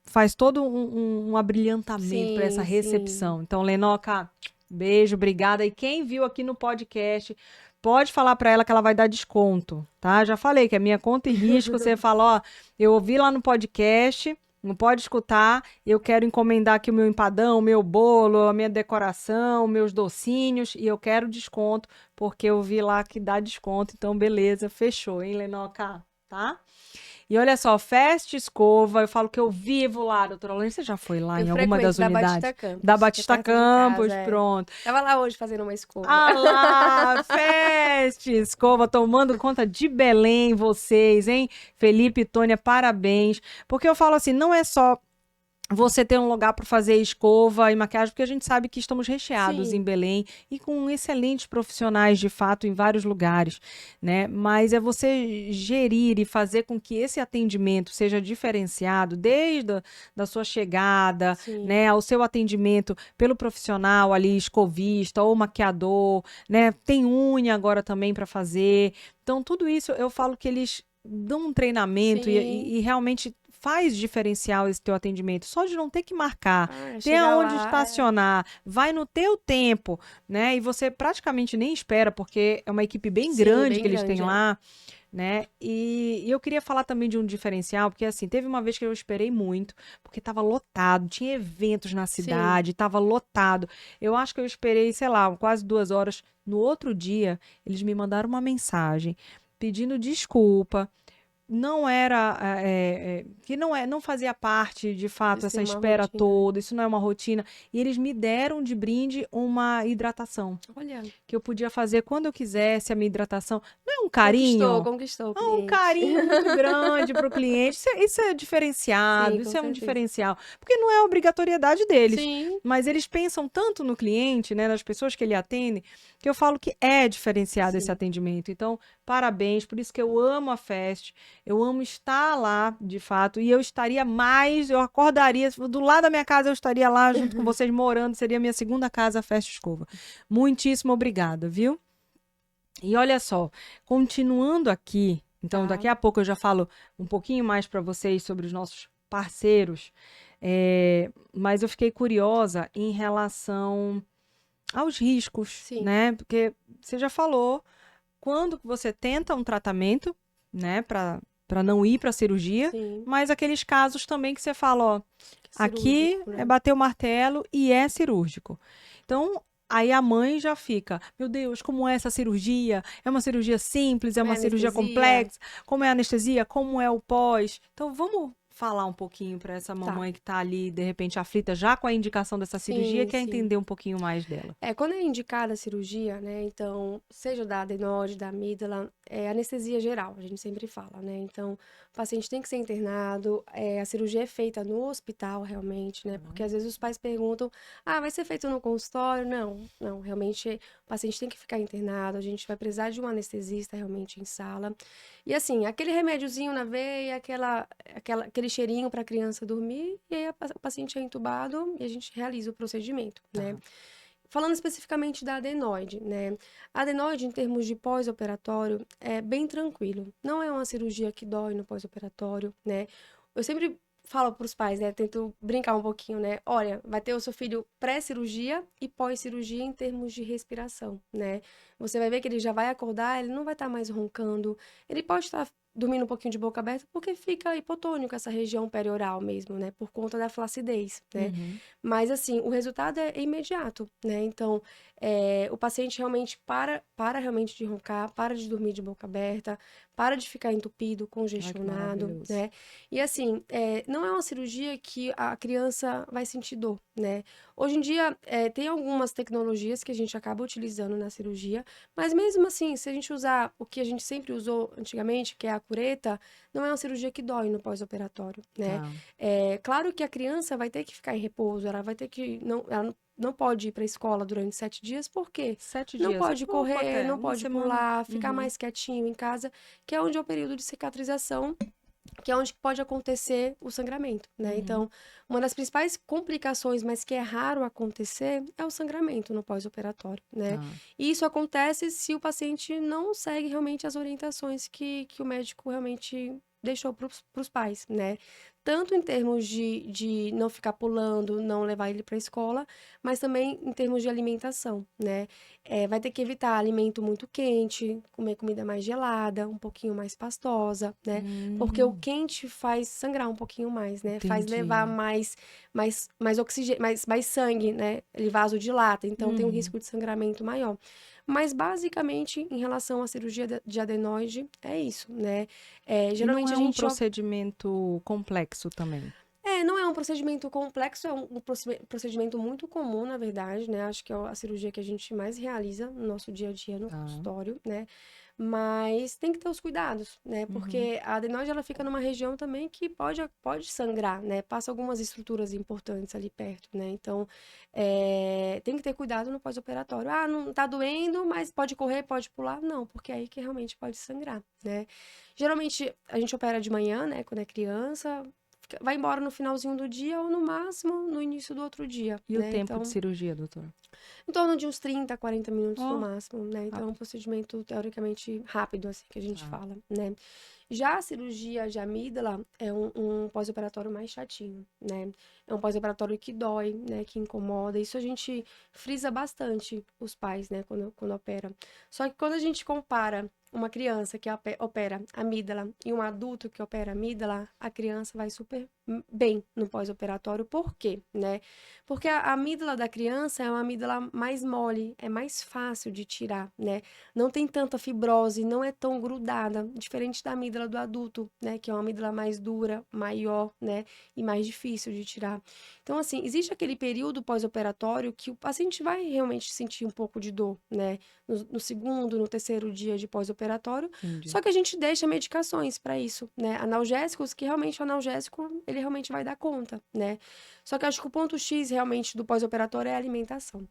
[SPEAKER 1] faz todo um abrilhantamento para essa
[SPEAKER 2] sim, sim.
[SPEAKER 1] recepção. Então, Lenoca, beijo, obrigada. E quem viu aqui no podcast, pode falar para ela que ela vai dar desconto, tá? Já falei que é minha conta e risco. Você fala, ó, eu ouvi lá no podcast. Não pode escutar, eu quero encomendar aqui o meu empadão, o meu bolo, a minha decoração, meus docinhos, e eu quero desconto, porque eu vi lá que dá desconto, então beleza, fechou, hein, Lenoca? Tá? E olha só, Festa Escova, eu falo que eu vivo lá, doutora Lorena, você já foi lá
[SPEAKER 2] Eu
[SPEAKER 1] em alguma das
[SPEAKER 2] frequento da
[SPEAKER 1] unidades?
[SPEAKER 2] Batista
[SPEAKER 1] Da
[SPEAKER 2] Campus, que é
[SPEAKER 1] Batista
[SPEAKER 2] perto de casa,
[SPEAKER 1] Campos, pronto.
[SPEAKER 2] Tava lá hoje fazendo uma escova.
[SPEAKER 1] Ah lá, Festa Escova, tomando conta de Belém, vocês, hein? Felipe e Tônia, parabéns. Porque eu falo assim, não é só você ter um lugar para fazer escova e maquiagem, porque a gente sabe que estamos recheados em
[SPEAKER 2] Sim,
[SPEAKER 1] Belém e com excelentes profissionais, de fato, em vários lugares, né? Mas é você gerir e fazer com que esse atendimento seja diferenciado desde da sua chegada,
[SPEAKER 2] sim,
[SPEAKER 1] né, ao seu atendimento pelo profissional ali, escovista ou maquiador, né? Tem unha agora também para fazer. Então, tudo isso eu falo que eles dão um treinamento
[SPEAKER 2] sim.
[SPEAKER 1] e realmente faz diferencial esse teu atendimento, só de não ter que marcar, ter
[SPEAKER 2] Chegar
[SPEAKER 1] aonde
[SPEAKER 2] lá,
[SPEAKER 1] estacionar, vai no teu tempo, né? E você praticamente nem espera, porque é uma equipe bem
[SPEAKER 2] sim, é
[SPEAKER 1] grande
[SPEAKER 2] bem
[SPEAKER 1] que eles têm
[SPEAKER 2] grande, é.
[SPEAKER 1] lá, né? E eu queria falar também de um diferencial, porque assim, teve uma vez que eu esperei muito, porque estava lotado, tinha eventos na
[SPEAKER 2] Sim,
[SPEAKER 1] cidade, estava lotado. Eu acho que eu esperei, sei lá, quase 2 horas. No outro dia, eles me mandaram uma mensagem pedindo desculpa, não era que não fazia parte de
[SPEAKER 2] de
[SPEAKER 1] fato
[SPEAKER 2] ser
[SPEAKER 1] essa
[SPEAKER 2] uma
[SPEAKER 1] espera
[SPEAKER 2] rotina, né.
[SPEAKER 1] toda, isso não é uma rotina, e eles me deram de brinde uma hidratação
[SPEAKER 2] Olha,
[SPEAKER 1] que eu podia fazer quando eu quisesse, a minha hidratação. Não é um
[SPEAKER 2] conquistou,
[SPEAKER 1] carinho?
[SPEAKER 2] conquistou o
[SPEAKER 1] É um
[SPEAKER 2] cliente.
[SPEAKER 1] carinho muito grande para o cliente. Isso é
[SPEAKER 2] Sim,
[SPEAKER 1] diferenciado,
[SPEAKER 2] com
[SPEAKER 1] isso é um
[SPEAKER 2] certeza.
[SPEAKER 1] diferencial. Porque não é obrigatoriedade deles.
[SPEAKER 2] Sim,
[SPEAKER 1] Mas eles pensam tanto no cliente, né, nas pessoas que ele atende, que eu falo que é diferenciado esse
[SPEAKER 2] sim.
[SPEAKER 1] atendimento. Então, parabéns. Por isso que eu amo a Fest. Eu amo estar lá, de fato. E eu estaria mais, eu acordaria, do lado da minha casa, eu estaria lá junto com vocês morando. Seria a minha segunda casa, a Festa Escova. Muitíssimo obrigada, viu? E olha só, continuando aqui, então
[SPEAKER 2] Tá,
[SPEAKER 1] daqui a pouco eu já falo um pouquinho mais para vocês sobre os nossos parceiros, mas eu fiquei curiosa em relação aos riscos,
[SPEAKER 2] sim,
[SPEAKER 1] né? Porque você já falou, quando você tenta um tratamento, né, para não ir para a cirurgia,
[SPEAKER 2] sim.
[SPEAKER 1] mas aqueles casos também que você fala, ó, aqui
[SPEAKER 2] Cirúrgico,
[SPEAKER 1] é
[SPEAKER 2] né.
[SPEAKER 1] bater o martelo e é cirúrgico. Então, aí a mãe já fica, meu Deus, como é essa cirurgia? É uma cirurgia simples? É
[SPEAKER 2] Como é
[SPEAKER 1] uma cirurgia
[SPEAKER 2] anestesia?
[SPEAKER 1] complexa? Como é a anestesia? Como é o pós? Então, vamos falar um pouquinho para essa
[SPEAKER 2] Tá.
[SPEAKER 1] mamãe que está ali, de repente, aflita já com a indicação dessa cirurgia,
[SPEAKER 2] Sim,
[SPEAKER 1] quer
[SPEAKER 2] sim.
[SPEAKER 1] entender um pouquinho mais dela.
[SPEAKER 2] Quando é indicada a cirurgia, né, então, seja da adenoide, da amígdala, é anestesia geral, a gente sempre fala, né, então, o paciente tem que ser internado, a cirurgia é feita no hospital, realmente, né, porque às vezes os pais perguntam, ah, vai ser feito no consultório? Não, não, realmente o paciente tem que ficar internado, a gente vai precisar de um anestesista realmente em sala, e assim, aquele remédiozinho na veia, aquele cheirinho para a criança dormir, e aí o paciente é entubado e a gente realiza o procedimento, né.
[SPEAKER 1] Tá.
[SPEAKER 2] Falando especificamente da adenoide, né? A adenoide, em termos de pós-operatório, é bem tranquilo. Não é uma cirurgia que dói no pós-operatório, né? Eu sempre falo para os pais, né? Tento brincar um pouquinho, né? Olha, vai ter o seu filho pré-cirurgia e pós-cirurgia em termos de respiração, né? Você vai ver que ele já vai acordar, ele não vai estar mais roncando, ele pode estar dormindo um pouquinho de boca aberta porque fica hipotônico essa região perioral mesmo, né? Por conta da flacidez, né?
[SPEAKER 1] Uhum.
[SPEAKER 2] Mas assim, o resultado é imediato, né? Então, o paciente realmente para realmente de roncar, para de dormir de boca aberta, para de ficar entupido,
[SPEAKER 1] Ai, que
[SPEAKER 2] congestionado,
[SPEAKER 1] maravilhoso.
[SPEAKER 2] né? E assim, não é uma cirurgia que a criança vai sentir dor, né? Hoje em dia, tem algumas tecnologias que a gente acaba utilizando na cirurgia, mas mesmo assim, se a gente usar o que a gente sempre usou antigamente, que é a cureta, não é uma cirurgia que dói no pós-operatório, né?
[SPEAKER 1] Tá.
[SPEAKER 2] É claro que a criança vai ter que ficar em repouso, ela vai ter que ela não pode ir para a escola durante 7 dias, por quê?
[SPEAKER 1] Sete
[SPEAKER 2] Não
[SPEAKER 1] dias, é
[SPEAKER 2] pode
[SPEAKER 1] pouco
[SPEAKER 2] correr,
[SPEAKER 1] até,
[SPEAKER 2] não
[SPEAKER 1] uma
[SPEAKER 2] pode
[SPEAKER 1] semana.
[SPEAKER 2] pular, ficar
[SPEAKER 1] Uhum.
[SPEAKER 2] mais quietinho em casa, que é onde é o período de cicatrização, que é onde pode acontecer o sangramento, né?
[SPEAKER 1] Uhum.
[SPEAKER 2] Então, uma das principais complicações, mas que é raro acontecer, é o sangramento no pós-operatório, né?
[SPEAKER 1] Tá.
[SPEAKER 2] E isso acontece se o paciente não segue realmente as orientações que o médico realmente deixou para os pais, né? Tanto em termos de não ficar pulando, não levar ele para a escola, mas também em termos de alimentação, né? Vai ter que evitar alimento muito quente, comer comida mais gelada, um pouquinho mais pastosa, né? Porque o quente faz sangrar um pouquinho mais, né? Faz levar
[SPEAKER 1] Entendi.
[SPEAKER 2] mais oxigênio, mais sangue, né? Ele vasodilata, então tem um
[SPEAKER 1] Uhum.
[SPEAKER 2] risco de sangramento maior. Mas, basicamente, em relação à cirurgia de adenoide, é isso, né?
[SPEAKER 1] E não
[SPEAKER 2] Geralmente
[SPEAKER 1] é
[SPEAKER 2] a
[SPEAKER 1] um
[SPEAKER 2] gente
[SPEAKER 1] procedimento complexo também.
[SPEAKER 2] não é um procedimento complexo, é um procedimento muito comum, na verdade, né? Acho que é a cirurgia que a gente mais realiza no nosso dia a dia no
[SPEAKER 1] Tá.
[SPEAKER 2] consultório, né? Mas tem que ter os cuidados, né?
[SPEAKER 1] Uhum.
[SPEAKER 2] Porque a adenoide, ela fica numa região também que pode sangrar, né? Passa algumas estruturas importantes ali perto, né? Então, tem que ter cuidado no pós-operatório. Ah, não tá doendo, mas pode correr, pode pular. Não, porque é aí que realmente pode sangrar, né? Geralmente, a gente opera de manhã, né? Quando é criança, vai embora no finalzinho do dia ou no máximo no início do outro dia,
[SPEAKER 1] E o
[SPEAKER 2] né?
[SPEAKER 1] tempo de
[SPEAKER 2] Então,
[SPEAKER 1] cirurgia, doutor?
[SPEAKER 2] em torno de uns 30, 40 minutos no
[SPEAKER 1] Ó,
[SPEAKER 2] máximo, né? Então, é um
[SPEAKER 1] rápido.
[SPEAKER 2] procedimento teoricamente rápido, assim, que a gente
[SPEAKER 1] Tá.
[SPEAKER 2] fala, né? Já a cirurgia de amígdala é um pós-operatório mais chatinho, né? É um pós-operatório que dói, né? Que incomoda. Isso a gente frisa bastante os pais, né? Quando opera. Só que quando a gente compara uma criança que opera amígdala e um adulto que opera amígdala, a criança vai super bem no pós-operatório. Por quê, né? Porque a amígdala da criança é uma amígdala mais mole, é mais fácil de tirar, né? Não tem tanta fibrose, não é tão grudada, diferente da amígdala do adulto, né? Que é uma amígdala mais dura, maior, né? E mais difícil de tirar. Então, assim, existe aquele período pós-operatório que o paciente vai realmente sentir um pouco de dor, né? No segundo, no terceiro dia de pós-operatório,
[SPEAKER 1] Entendi.
[SPEAKER 2] só que a gente deixa medicações para isso, né? Analgésicos, que realmente o analgésico, ele realmente vai dar conta, né? Só que eu acho que o ponto X realmente do pós-operatório é a alimentação,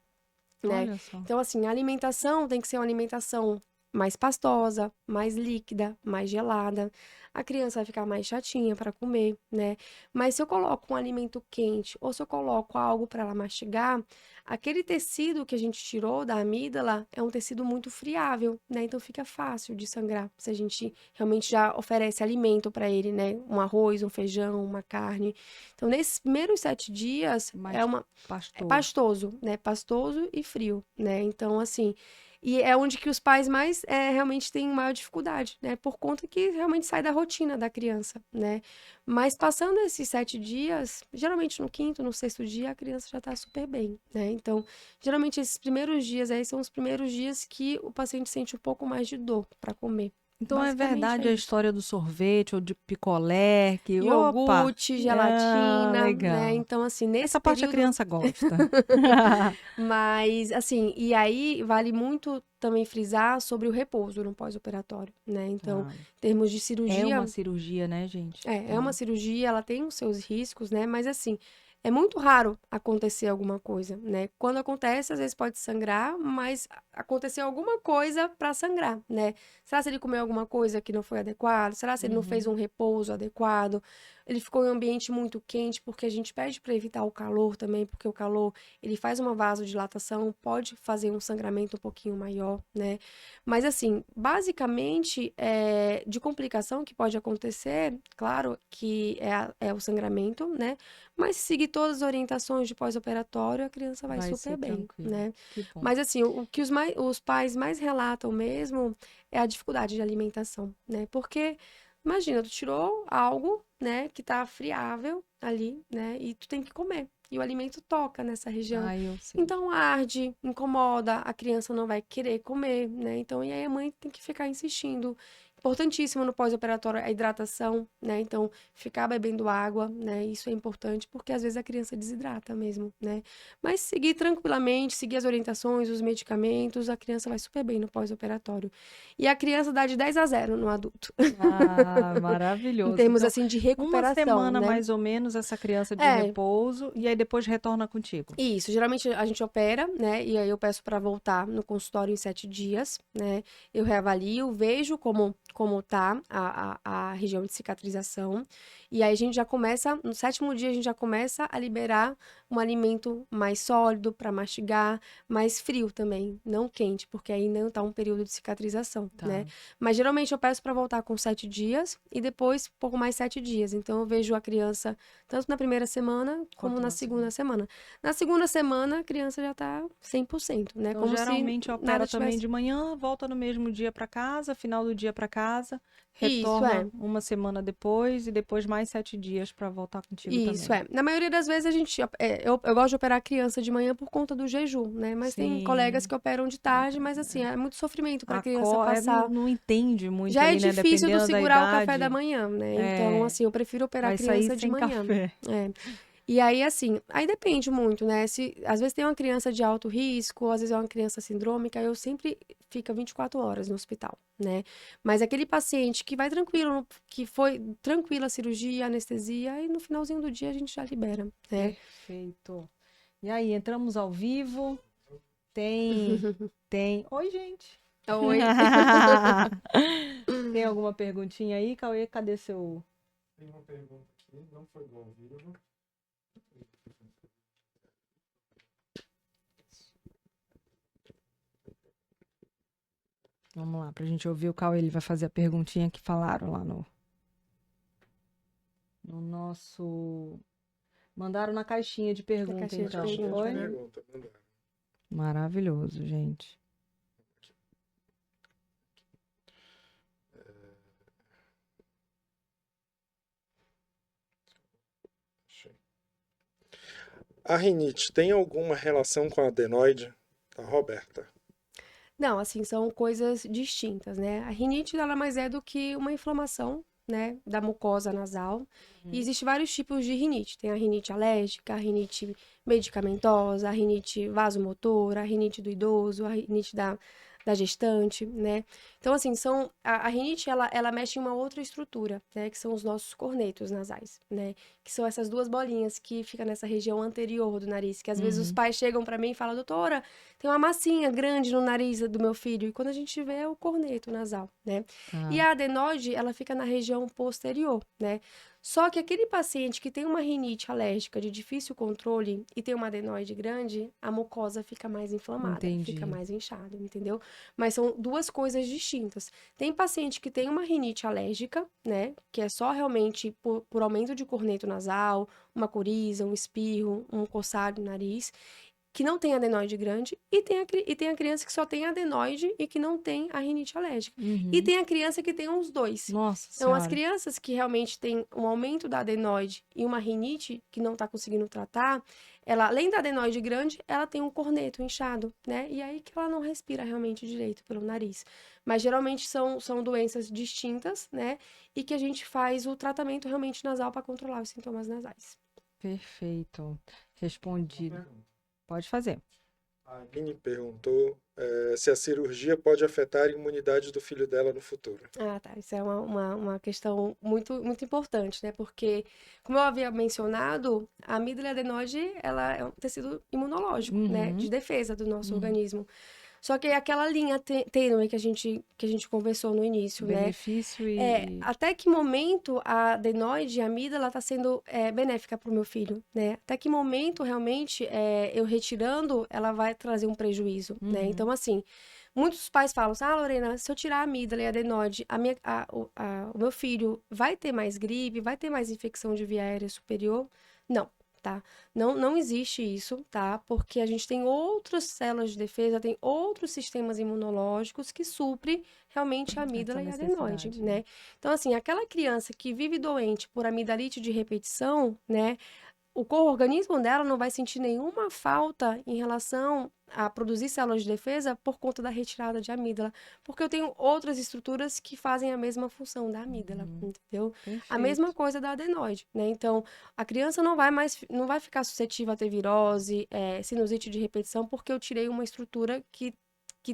[SPEAKER 2] né?
[SPEAKER 1] Olha só.
[SPEAKER 2] Então, assim, a alimentação tem que ser uma alimentação mais pastosa, mais líquida, mais gelada. A criança vai ficar mais chatinha para comer, né? Mas se eu coloco um alimento quente ou se eu coloco algo para ela mastigar, aquele tecido que a gente tirou da amígdala é um tecido muito friável, né? Então fica fácil de sangrar se a gente realmente já oferece alimento para ele, né? Um arroz, um feijão, uma carne. Então, nesses primeiros 7 dias,
[SPEAKER 1] Mais
[SPEAKER 2] é
[SPEAKER 1] pastoso.
[SPEAKER 2] pastoso, né? Pastoso e frio, né? Então, assim, e é onde que os pais mais realmente têm maior dificuldade, né? Por conta que realmente sai da rotina da criança, né? Mas passando esses 7 dias, geralmente no quinto, no sexto dia, a criança já tá super bem, né? Então, geralmente esses primeiros dias aí são os primeiros dias que o paciente sente um pouco mais de dor para comer.
[SPEAKER 1] Então é
[SPEAKER 2] Basicamente é
[SPEAKER 1] verdade a
[SPEAKER 2] isso.
[SPEAKER 1] história do sorvete ou de picolé, que, opa,
[SPEAKER 2] Iogurte,
[SPEAKER 1] ah,
[SPEAKER 2] gelatina, né?
[SPEAKER 1] legal.
[SPEAKER 2] Então, assim, nesse
[SPEAKER 1] Essa parte a
[SPEAKER 2] período.
[SPEAKER 1] criança gosta.
[SPEAKER 2] Mas, assim, e aí vale muito também frisar sobre o repouso no pós-operatório, né? Então,
[SPEAKER 1] Tá.
[SPEAKER 2] em termos de
[SPEAKER 1] É uma
[SPEAKER 2] cirurgia,
[SPEAKER 1] cirurgia, né, gente?
[SPEAKER 2] é uma cirurgia, ela tem os seus riscos, né? Mas, assim, é muito raro acontecer alguma coisa, né? Quando acontece, às vezes pode sangrar, mas aconteceu alguma coisa para sangrar, né? Será se ele comeu alguma coisa que não foi adequado? Será se ele não fez
[SPEAKER 1] Uhum.
[SPEAKER 2] um repouso adequado? Ele ficou em um ambiente muito quente, porque a gente pede para evitar o calor também, porque o calor, ele faz uma vasodilatação, pode fazer um sangramento um pouquinho maior, né? Mas, assim, basicamente, de complicação que pode acontecer, claro que é o sangramento, né? Mas se seguir todas as orientações de pós-operatório, a criança vai
[SPEAKER 1] Vai
[SPEAKER 2] super
[SPEAKER 1] ser
[SPEAKER 2] bem,
[SPEAKER 1] tranquilo.
[SPEAKER 2] né?
[SPEAKER 1] Que bom.
[SPEAKER 2] Mas, assim, o que os pais mais relatam mesmo é a dificuldade de alimentação, né? Porque, imagina, tu tirou algo, né, que tá friável ali, né? E tu tem que comer. E o alimento toca nessa região.
[SPEAKER 1] Ah, eu sei.
[SPEAKER 2] Então arde, incomoda, a criança não vai querer comer, né? Então, e aí a mãe tem que ficar insistindo. Importantíssimo no pós-operatório a hidratação, né? Então, ficar bebendo água, né? Isso é importante porque às vezes a criança desidrata mesmo, né? Mas seguir tranquilamente, seguir as orientações, os medicamentos, a criança vai super bem no pós-operatório. E a criança dá de 10 a 0 no adulto,
[SPEAKER 1] Ah,
[SPEAKER 2] em
[SPEAKER 1] maravilhoso.
[SPEAKER 2] termos
[SPEAKER 1] Então,
[SPEAKER 2] assim de
[SPEAKER 1] uma
[SPEAKER 2] recuperação,
[SPEAKER 1] semana
[SPEAKER 2] né?
[SPEAKER 1] mais ou menos essa criança de
[SPEAKER 2] É,
[SPEAKER 1] repouso e aí depois retorna contigo.
[SPEAKER 2] isso, geralmente a gente opera, né? E aí eu peço para voltar no consultório em 7 dias, né? Eu reavalio, vejo como como tá a região de cicatrização. E aí a gente já começa, no 7º dia, a gente já começa a liberar um alimento mais sólido para mastigar, mais frio também, não quente, porque aí não tá um período de cicatrização,
[SPEAKER 1] Tá.
[SPEAKER 2] né? Mas geralmente eu peço para voltar com 7 dias e depois pouco mais 7 dias. Então eu vejo a criança tanto na primeira semana como
[SPEAKER 1] Quanto
[SPEAKER 2] na
[SPEAKER 1] na
[SPEAKER 2] segunda semana. Na segunda semana, a criança já tá 100%, né?
[SPEAKER 1] Então,
[SPEAKER 2] Como se
[SPEAKER 1] geralmente
[SPEAKER 2] nada
[SPEAKER 1] opera também
[SPEAKER 2] tivesse.
[SPEAKER 1] de manhã, volta no mesmo dia para casa, final do dia para casa,
[SPEAKER 2] Isso é.
[SPEAKER 1] retorna uma semana depois e depois mais 7 dias para voltar contigo
[SPEAKER 2] Isso
[SPEAKER 1] também.
[SPEAKER 2] é. Na maioria das vezes a gente. Eu gosto de operar a criança de manhã por conta do jejum, né? Mas tem colegas
[SPEAKER 1] Sim,
[SPEAKER 2] que operam de tarde, mas assim, é muito sofrimento para a criança
[SPEAKER 1] não,
[SPEAKER 2] passar.
[SPEAKER 1] não entende muito
[SPEAKER 2] Já é
[SPEAKER 1] ali, né?
[SPEAKER 2] difícil tu
[SPEAKER 1] Dependendo da
[SPEAKER 2] segurar o café da
[SPEAKER 1] idade,
[SPEAKER 2] manhã, né? Então,
[SPEAKER 1] é,
[SPEAKER 2] assim, eu prefiro operar a
[SPEAKER 1] vai sair
[SPEAKER 2] criança de
[SPEAKER 1] sem
[SPEAKER 2] manhã.
[SPEAKER 1] café.
[SPEAKER 2] É. E aí, assim, aí depende muito, né? Se, às vezes tem uma criança de alto risco, às vezes é uma criança sindrômica, eu sempre fica 24 horas no hospital, né? Mas aquele paciente que vai tranquilo, que foi tranquila a cirurgia, a anestesia, e no finalzinho do dia a gente já libera, né?
[SPEAKER 1] Perfeito. E aí, entramos ao vivo. Tem. Oi, gente.
[SPEAKER 2] Oi.
[SPEAKER 1] Tem alguma perguntinha aí, Cauê? Cadê seu.
[SPEAKER 3] Tem uma pergunta aqui, não foi do ao vivo.
[SPEAKER 1] Vamos lá, pra gente ouvir o Cauê, ele vai fazer a perguntinha que falaram lá no nosso. Mandaram na caixinha de pergunta,
[SPEAKER 2] caixinha de
[SPEAKER 1] então,
[SPEAKER 2] pergunta,
[SPEAKER 1] foi?
[SPEAKER 2] né?
[SPEAKER 3] Pergunta, mandaram.
[SPEAKER 1] Maravilhoso, gente.
[SPEAKER 3] Achei. A rinite tem alguma relação com a adenoide? Tá, Roberta.
[SPEAKER 2] Não, assim, são coisas distintas, né? A rinite nada mais é do que uma inflamação, né, da mucosa nasal. E existem vários tipos de rinite. Tem a rinite alérgica, a rinite medicamentosa, a rinite vasomotora, a rinite do idoso, a rinite da gestante, né? Então, assim, a rinite, ela mexe em uma outra estrutura, né? Que são os nossos cornetos nasais, né? Que são essas duas bolinhas que ficam nessa região anterior do nariz, que às vezes os pais chegam para mim e falam, doutora, tem uma massinha grande no nariz do meu filho. E quando a gente vê é o corneto nasal, né?
[SPEAKER 1] Tá.
[SPEAKER 2] E a adenoide, ela fica na região posterior, né? Só que aquele paciente que tem uma rinite alérgica de difícil controle e tem uma adenoide grande, a mucosa fica mais inflamada,
[SPEAKER 1] Entendi.
[SPEAKER 2] fica mais inchada, entendeu? Mas são duas coisas distintas. Tem paciente que tem uma rinite alérgica, né? Que é só realmente por aumento de corneto nasal, uma coriza, um espirro, um coçar no nariz, que não tem adenoide grande, e tem a criança que só tem adenoide e que não tem a rinite alérgica. E tem a criança que tem os dois.
[SPEAKER 1] Nossa
[SPEAKER 2] Então, as
[SPEAKER 1] Senhora.
[SPEAKER 2] crianças que realmente têm um aumento da adenoide e uma rinite que não está conseguindo tratar, ela, além da adenoide grande, ela tem um corneto inchado, né? E aí que ela não respira realmente direito pelo nariz. Mas geralmente são doenças distintas, né? E que a gente faz o tratamento realmente nasal para controlar os sintomas nasais.
[SPEAKER 1] Perfeito. Respondido. Pode fazer.
[SPEAKER 3] A Aline perguntou se a cirurgia pode afetar a imunidade do filho dela no futuro.
[SPEAKER 2] Ah, tá. Isso é uma questão muito, muito importante, né? Porque, como eu havia mencionado, a amígdala e a adenoide, ela é um tecido imunológico, né? De defesa do nosso organismo. Só que é aquela linha tênue que a gente conversou no início, né?
[SPEAKER 1] Benefício
[SPEAKER 2] Até que momento a adenoide, a amígdala, está sendo benéfica para o meu filho, né? Até que momento, realmente, eu retirando, ela vai trazer um prejuízo, né? Então, assim, muitos pais falam assim, Lorena, se eu tirar a amígdala e a adenoide, o meu filho vai ter mais gripe, vai ter mais infecção de via aérea superior? Não. Tá? Não existe isso, tá? Porque a gente tem outras células de defesa, tem outros sistemas imunológicos que suprem realmente a amígdala e a adenoide,
[SPEAKER 1] necessidade,
[SPEAKER 2] né? Então, assim, aquela criança que vive doente por amidalite de repetição, né? O organismo dela não vai sentir nenhuma falta em relação a produzir células de defesa por conta da retirada de amígdala, porque eu tenho outras estruturas que fazem a mesma função da amígdala, entendeu? A mesma
[SPEAKER 1] Perfeito.
[SPEAKER 2] coisa da adenoide, né? Então, a criança não vai ficar suscetível a ter virose, sinusite de repetição, porque eu tirei uma estrutura que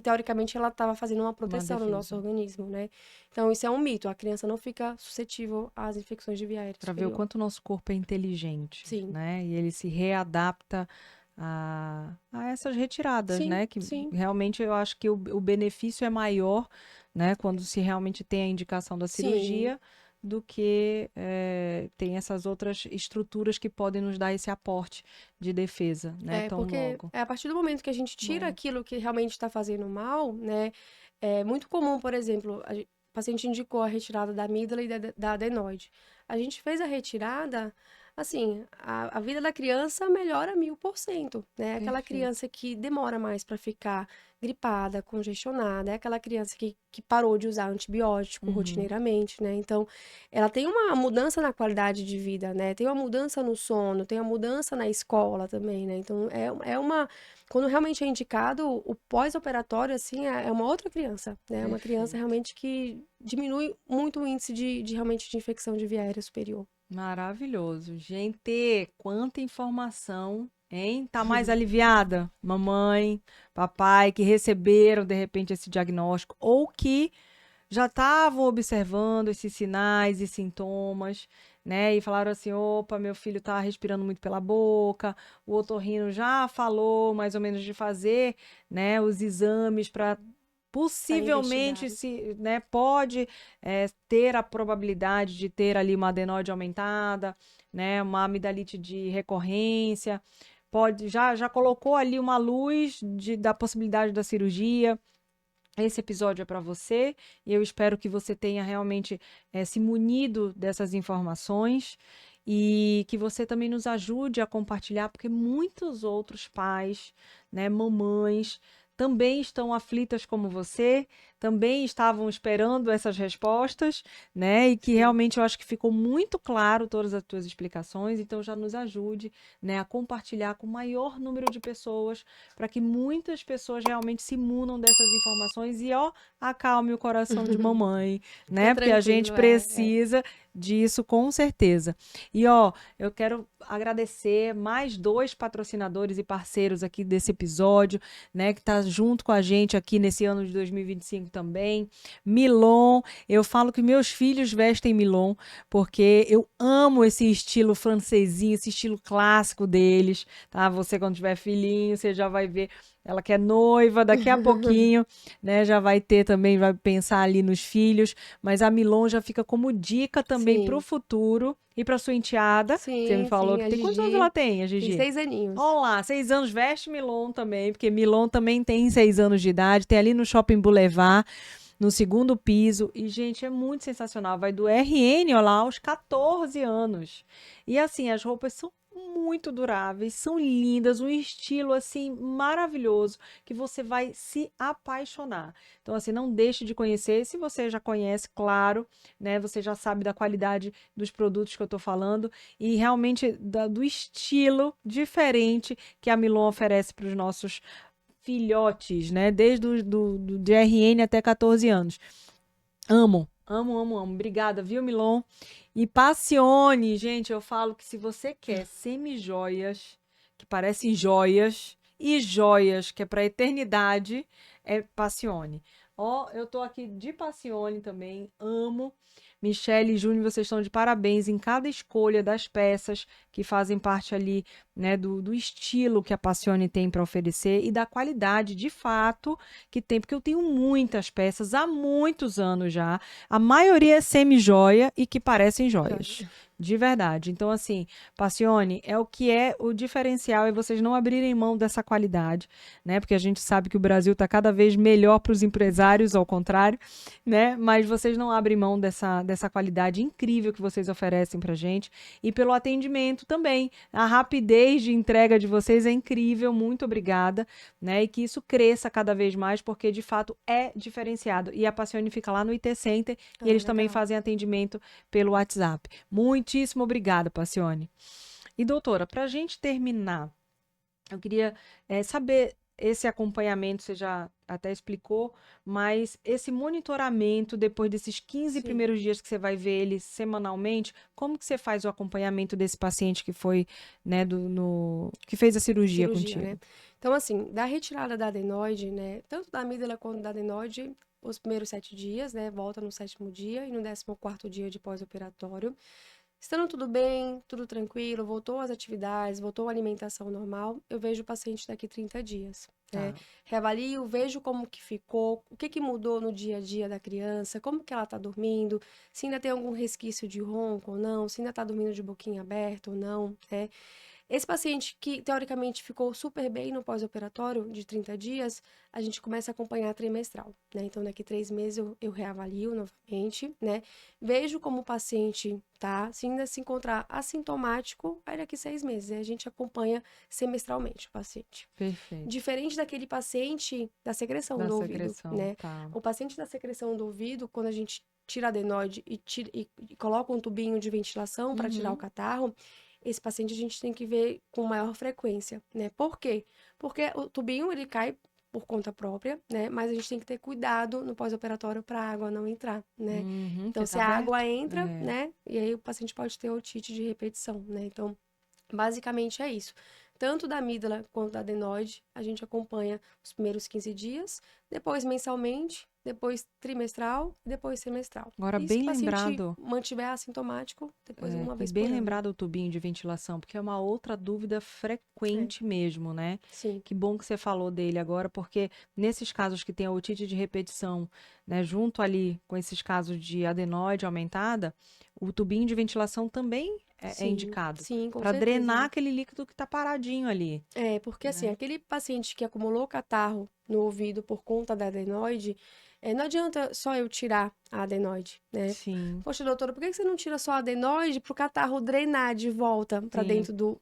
[SPEAKER 2] teoricamente ela estava fazendo uma proteção no nosso
[SPEAKER 1] defesa.
[SPEAKER 2] organismo, né? Então, isso é um mito. A criança não fica suscetível às infecções de via aérea
[SPEAKER 1] Para ver o
[SPEAKER 2] superior.
[SPEAKER 1] quanto o nosso corpo é inteligente,
[SPEAKER 2] Sim.
[SPEAKER 1] né? E ele se readapta a essas retiradas,
[SPEAKER 2] Sim,
[SPEAKER 1] né? Que
[SPEAKER 2] sim.
[SPEAKER 1] realmente eu acho que o benefício é maior, né? Quando se realmente tem a indicação da
[SPEAKER 2] Sim.
[SPEAKER 1] cirurgia, do que tem essas outras estruturas que podem nos dar esse aporte de defesa, né? Tão
[SPEAKER 2] Porque
[SPEAKER 1] logo.
[SPEAKER 2] a partir do momento que a gente tira
[SPEAKER 1] Bom,
[SPEAKER 2] aquilo que realmente está fazendo mal, né? É muito comum, por exemplo, o paciente indicou a retirada da amígdala e da adenoide. A gente fez a retirada, assim, a vida da criança melhora 1000%, né? Aquela
[SPEAKER 1] perfeito.
[SPEAKER 2] criança que demora mais para ficar gripada, congestionada, é aquela criança que parou de usar antibiótico
[SPEAKER 1] Uhum.
[SPEAKER 2] rotineiramente, né? Então, ela tem uma mudança na qualidade de vida, né? Tem uma mudança no sono, tem uma mudança na escola também, né? Então, é uma... Quando realmente é indicado, o pós-operatório, assim, é uma outra criança, né? É uma criança
[SPEAKER 1] Perfeito.
[SPEAKER 2] realmente que diminui muito o índice de realmente de infecção de via aérea superior.
[SPEAKER 1] Maravilhoso. Gente, quanta informação, hein? Tá mais aliviada? Mamãe, papai, que receberam de repente esse diagnóstico ou que já estavam observando esses sinais e sintomas, né? E falaram assim: opa, meu filho tá respirando muito pela boca, o otorrino já falou mais ou menos de fazer, né, os exames para
[SPEAKER 2] Para
[SPEAKER 1] possivelmente
[SPEAKER 2] investigar.
[SPEAKER 1] se, né, pode ter a probabilidade de ter ali uma adenoide aumentada, né, uma amidalite de recorrência, pode já colocou ali uma luz da possibilidade da cirurgia. Esse episódio é para você e eu espero que você tenha realmente se munido dessas informações e que você também nos ajude a compartilhar, porque muitos outros pais, né, mamães, também estão aflitas como você, também estavam esperando essas respostas, né? E que
[SPEAKER 2] Sim.
[SPEAKER 1] realmente eu acho que ficou muito claro todas as tuas explicações, então já nos ajude, né, a compartilhar com o maior número de pessoas para que muitas pessoas realmente se munam dessas informações e, ó, acalme o coração de mamãe,
[SPEAKER 2] Fica
[SPEAKER 1] né? Porque a gente
[SPEAKER 2] tranquilo,
[SPEAKER 1] precisa disso com certeza. E, ó, eu quero agradecer mais 2 patrocinadores e parceiros aqui desse episódio, né, que tá junto com a gente aqui nesse ano de 2025 também. Milon, eu falo que meus filhos vestem Milon, porque eu amo esse estilo francesinho, esse estilo clássico deles, tá? Você quando tiver filhinho, você já vai ver ela que é noiva, daqui a pouquinho, né, já vai ter também, vai pensar ali nos filhos, mas a Milon já fica como dica também para o
[SPEAKER 2] Sim.
[SPEAKER 1] futuro e para sua enteada, que você me
[SPEAKER 2] Sim,
[SPEAKER 1] falou
[SPEAKER 2] sim,
[SPEAKER 1] que
[SPEAKER 2] a
[SPEAKER 1] tem quantos anos ela
[SPEAKER 2] Gigi
[SPEAKER 1] tem, a
[SPEAKER 2] tem
[SPEAKER 1] Gigi?
[SPEAKER 2] 6 aninhos.
[SPEAKER 1] Olá, 6 anos, veste Milon também, porque Milon também tem 6 anos de idade, tem ali no Shopping Boulevard, no segundo piso, e gente, é muito sensacional, vai do RN, ó lá, aos 14 anos. E assim, as roupas são muito duráveis, são lindas, um estilo assim maravilhoso que você vai se apaixonar. Então assim, não deixe de conhecer, se você já conhece, claro, né, você já sabe da qualidade dos produtos que eu tô falando e realmente do estilo diferente que a Milon oferece para os nossos filhotes, né, desde de RN até 14 anos. Amo, amo, amo, amo. Obrigada, viu, Milon? E Passione, gente, eu falo que se você quer semi-joias, que parecem joias, e joias que é pra eternidade, é Passione. Ó, eu tô aqui de Passione também, amo. Michele e Júnior, vocês estão de parabéns em cada escolha das peças que fazem parte ali, né, do estilo que a Passione tem para oferecer e da qualidade, de fato, que tem, porque eu tenho muitas peças há muitos anos já. A maioria é semi-joia e que parecem joias.
[SPEAKER 2] Joia.
[SPEAKER 1] De verdade. Então, assim, Passione, é o que é o diferencial é vocês não abrirem mão dessa qualidade, né? Porque a gente sabe que o Brasil está cada vez melhor para os empresários, ao contrário, né? Mas vocês não abrem mão dessa qualidade incrível que vocês oferecem pra gente. E pelo atendimento também. A rapidez de entrega de vocês é incrível. Muito obrigada, né? E que isso cresça cada vez mais, porque de fato é diferenciado. E a Passione fica lá no IT Center e
[SPEAKER 2] Ah,
[SPEAKER 1] eles também
[SPEAKER 2] legal.
[SPEAKER 1] fazem atendimento pelo WhatsApp. Muitíssimo obrigada, Passione. E doutora, para a gente terminar, eu queria saber esse acompanhamento, você já até explicou, mas esse monitoramento depois desses 15
[SPEAKER 2] Sim.
[SPEAKER 1] primeiros dias que você vai ver ele semanalmente, como que você faz o acompanhamento desse paciente que foi, né, que fez a cirurgia
[SPEAKER 2] Cirurgia, né?
[SPEAKER 1] contigo?
[SPEAKER 2] Então, assim, da retirada da adenoide, né? Tanto da amígdala quanto da adenoide, os primeiros 7 dias, né? Volta no 7º dia e no 14º dia de pós-operatório. Estando tudo bem, tudo tranquilo, voltou às atividades, voltou à alimentação normal, eu vejo o paciente daqui 30 dias. Né?
[SPEAKER 1] Tá.
[SPEAKER 2] Reavalio, vejo como que ficou, o que mudou no dia a dia da criança, como que ela está dormindo, se ainda tem algum resquício de ronco ou não, se ainda está dormindo de boquinha aberta ou não, né? Esse paciente que, teoricamente, ficou super bem no pós-operatório, de 30 dias, a gente começa a acompanhar trimestral, né? Então, daqui 3 meses eu reavalio novamente, né? Vejo como o paciente tá, se ainda se encontrar assintomático, aí daqui 6 meses, né? A gente acompanha semestralmente o paciente.
[SPEAKER 1] Perfeito.
[SPEAKER 2] Diferente daquele paciente da secreção
[SPEAKER 1] Da
[SPEAKER 2] do ouvido,
[SPEAKER 1] secreção,
[SPEAKER 2] né?
[SPEAKER 1] tá.
[SPEAKER 2] O paciente da secreção do ouvido, quando a gente tira a adenoide e coloca um tubinho de ventilação para tirar o catarro, esse paciente a gente tem que ver com maior frequência, né? Por quê? Porque o tubinho, ele cai por conta própria, né? Mas a gente tem que ter cuidado no pós-operatório para a água não entrar, né?
[SPEAKER 1] Uhum,
[SPEAKER 2] Então,
[SPEAKER 1] que
[SPEAKER 2] se
[SPEAKER 1] tá
[SPEAKER 2] a
[SPEAKER 1] aberto.
[SPEAKER 2] água entra,
[SPEAKER 1] É.
[SPEAKER 2] né? E aí o paciente pode ter otite de repetição, né? Então, basicamente é isso. Tanto da amígdala quanto da adenoide, a gente acompanha os primeiros 15 dias, depois mensalmente, depois trimestral, depois semestral.
[SPEAKER 1] Agora,
[SPEAKER 2] E se o
[SPEAKER 1] bem
[SPEAKER 2] paciente
[SPEAKER 1] lembrado,
[SPEAKER 2] mantiver assintomático, depois uma
[SPEAKER 1] e
[SPEAKER 2] vez
[SPEAKER 1] bem
[SPEAKER 2] por ano.
[SPEAKER 1] lembrado o tubinho de ventilação, porque é uma outra dúvida
[SPEAKER 2] É,
[SPEAKER 1] frequente mesmo, né?
[SPEAKER 2] sim,
[SPEAKER 1] Que bom que você falou dele agora, porque nesses casos que tem a otite de repetição, né, junto ali com esses casos de adenoide aumentada, o tubinho de ventilação também é
[SPEAKER 2] sim,
[SPEAKER 1] indicado
[SPEAKER 2] sim, com
[SPEAKER 1] para
[SPEAKER 2] certeza.
[SPEAKER 1] drenar aquele líquido que está paradinho ali,
[SPEAKER 2] É, porque assim,
[SPEAKER 1] né?
[SPEAKER 2] aquele paciente que acumulou catarro no ouvido por conta da adenoide, não adianta só eu tirar a adenoide, né?
[SPEAKER 1] Sim,
[SPEAKER 2] Poxa, doutora, por que você não tira só a adenoide para o catarro drenar de volta para
[SPEAKER 1] sim.
[SPEAKER 2] dentro do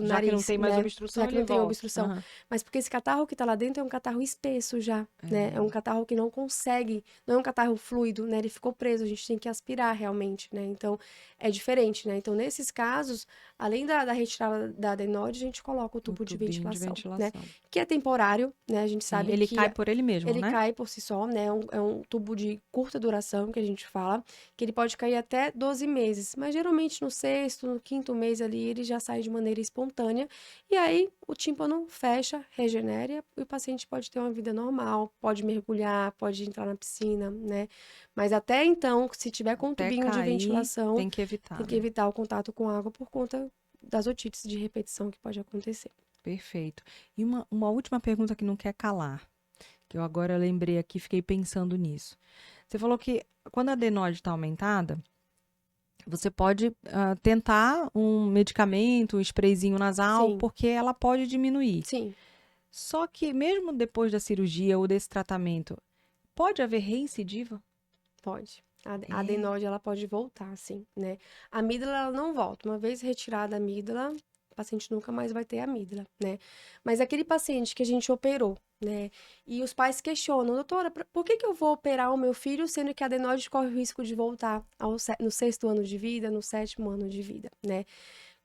[SPEAKER 1] Já que não
[SPEAKER 2] nariz,
[SPEAKER 1] tem mais
[SPEAKER 2] né?
[SPEAKER 1] obstrução,
[SPEAKER 2] Já que
[SPEAKER 1] ele
[SPEAKER 2] não tem
[SPEAKER 1] volta.
[SPEAKER 2] obstrução.
[SPEAKER 1] Aham.
[SPEAKER 2] Mas porque esse catarro que tá lá dentro é um catarro espesso já, né? É um catarro que não consegue, não é um catarro fluido, né? Ele ficou preso, a gente tem que aspirar realmente, né? Então, é diferente, né? Então, nesses casos, além da retirada da adenoide, a gente coloca o
[SPEAKER 1] O
[SPEAKER 2] tubo de
[SPEAKER 1] tubinho de
[SPEAKER 2] ventilação, né?
[SPEAKER 1] ventilação.
[SPEAKER 2] Que é temporário, né? A gente
[SPEAKER 1] Sim,
[SPEAKER 2] sabe
[SPEAKER 1] ele
[SPEAKER 2] que
[SPEAKER 1] cai por ele mesmo,
[SPEAKER 2] ele
[SPEAKER 1] né?
[SPEAKER 2] cai por si só, né? É um tubo de curta duração, que a gente fala, que ele pode cair até 12 meses. Mas geralmente no sexto, no quinto mês ali, ele já sai de maneira espontânea. E aí o tímpano fecha, regenera e o paciente pode ter uma vida normal, pode mergulhar, pode entrar na piscina, né? Mas até então, se tiver com um
[SPEAKER 1] Até
[SPEAKER 2] tubinho de
[SPEAKER 1] cair,
[SPEAKER 2] ventilação,
[SPEAKER 1] tem que evitar,
[SPEAKER 2] tem que
[SPEAKER 1] né?
[SPEAKER 2] evitar o contato com água por conta das otites de repetição que pode acontecer.
[SPEAKER 1] Perfeito. E uma última pergunta que não quer calar, que eu agora lembrei aqui, fiquei pensando nisso. Você falou que quando a adenoide está aumentada, você pode tentar um medicamento, um sprayzinho nasal,
[SPEAKER 2] Sim,
[SPEAKER 1] porque ela pode diminuir.
[SPEAKER 2] sim.
[SPEAKER 1] Só que mesmo depois da cirurgia ou desse tratamento, pode haver reincidiva?
[SPEAKER 2] Pode. A
[SPEAKER 1] É.
[SPEAKER 2] adenoide, ela pode voltar, sim, né? A amígdala, ela não volta. Uma vez retirada a amígdala, o paciente nunca mais vai ter amígdala, né? Mas aquele paciente que a gente operou, né? E os pais questionam, doutora, por que eu vou operar o meu filho, sendo que a adenoide corre o risco de voltar no 6º ano de vida, no 7º ano de vida, né?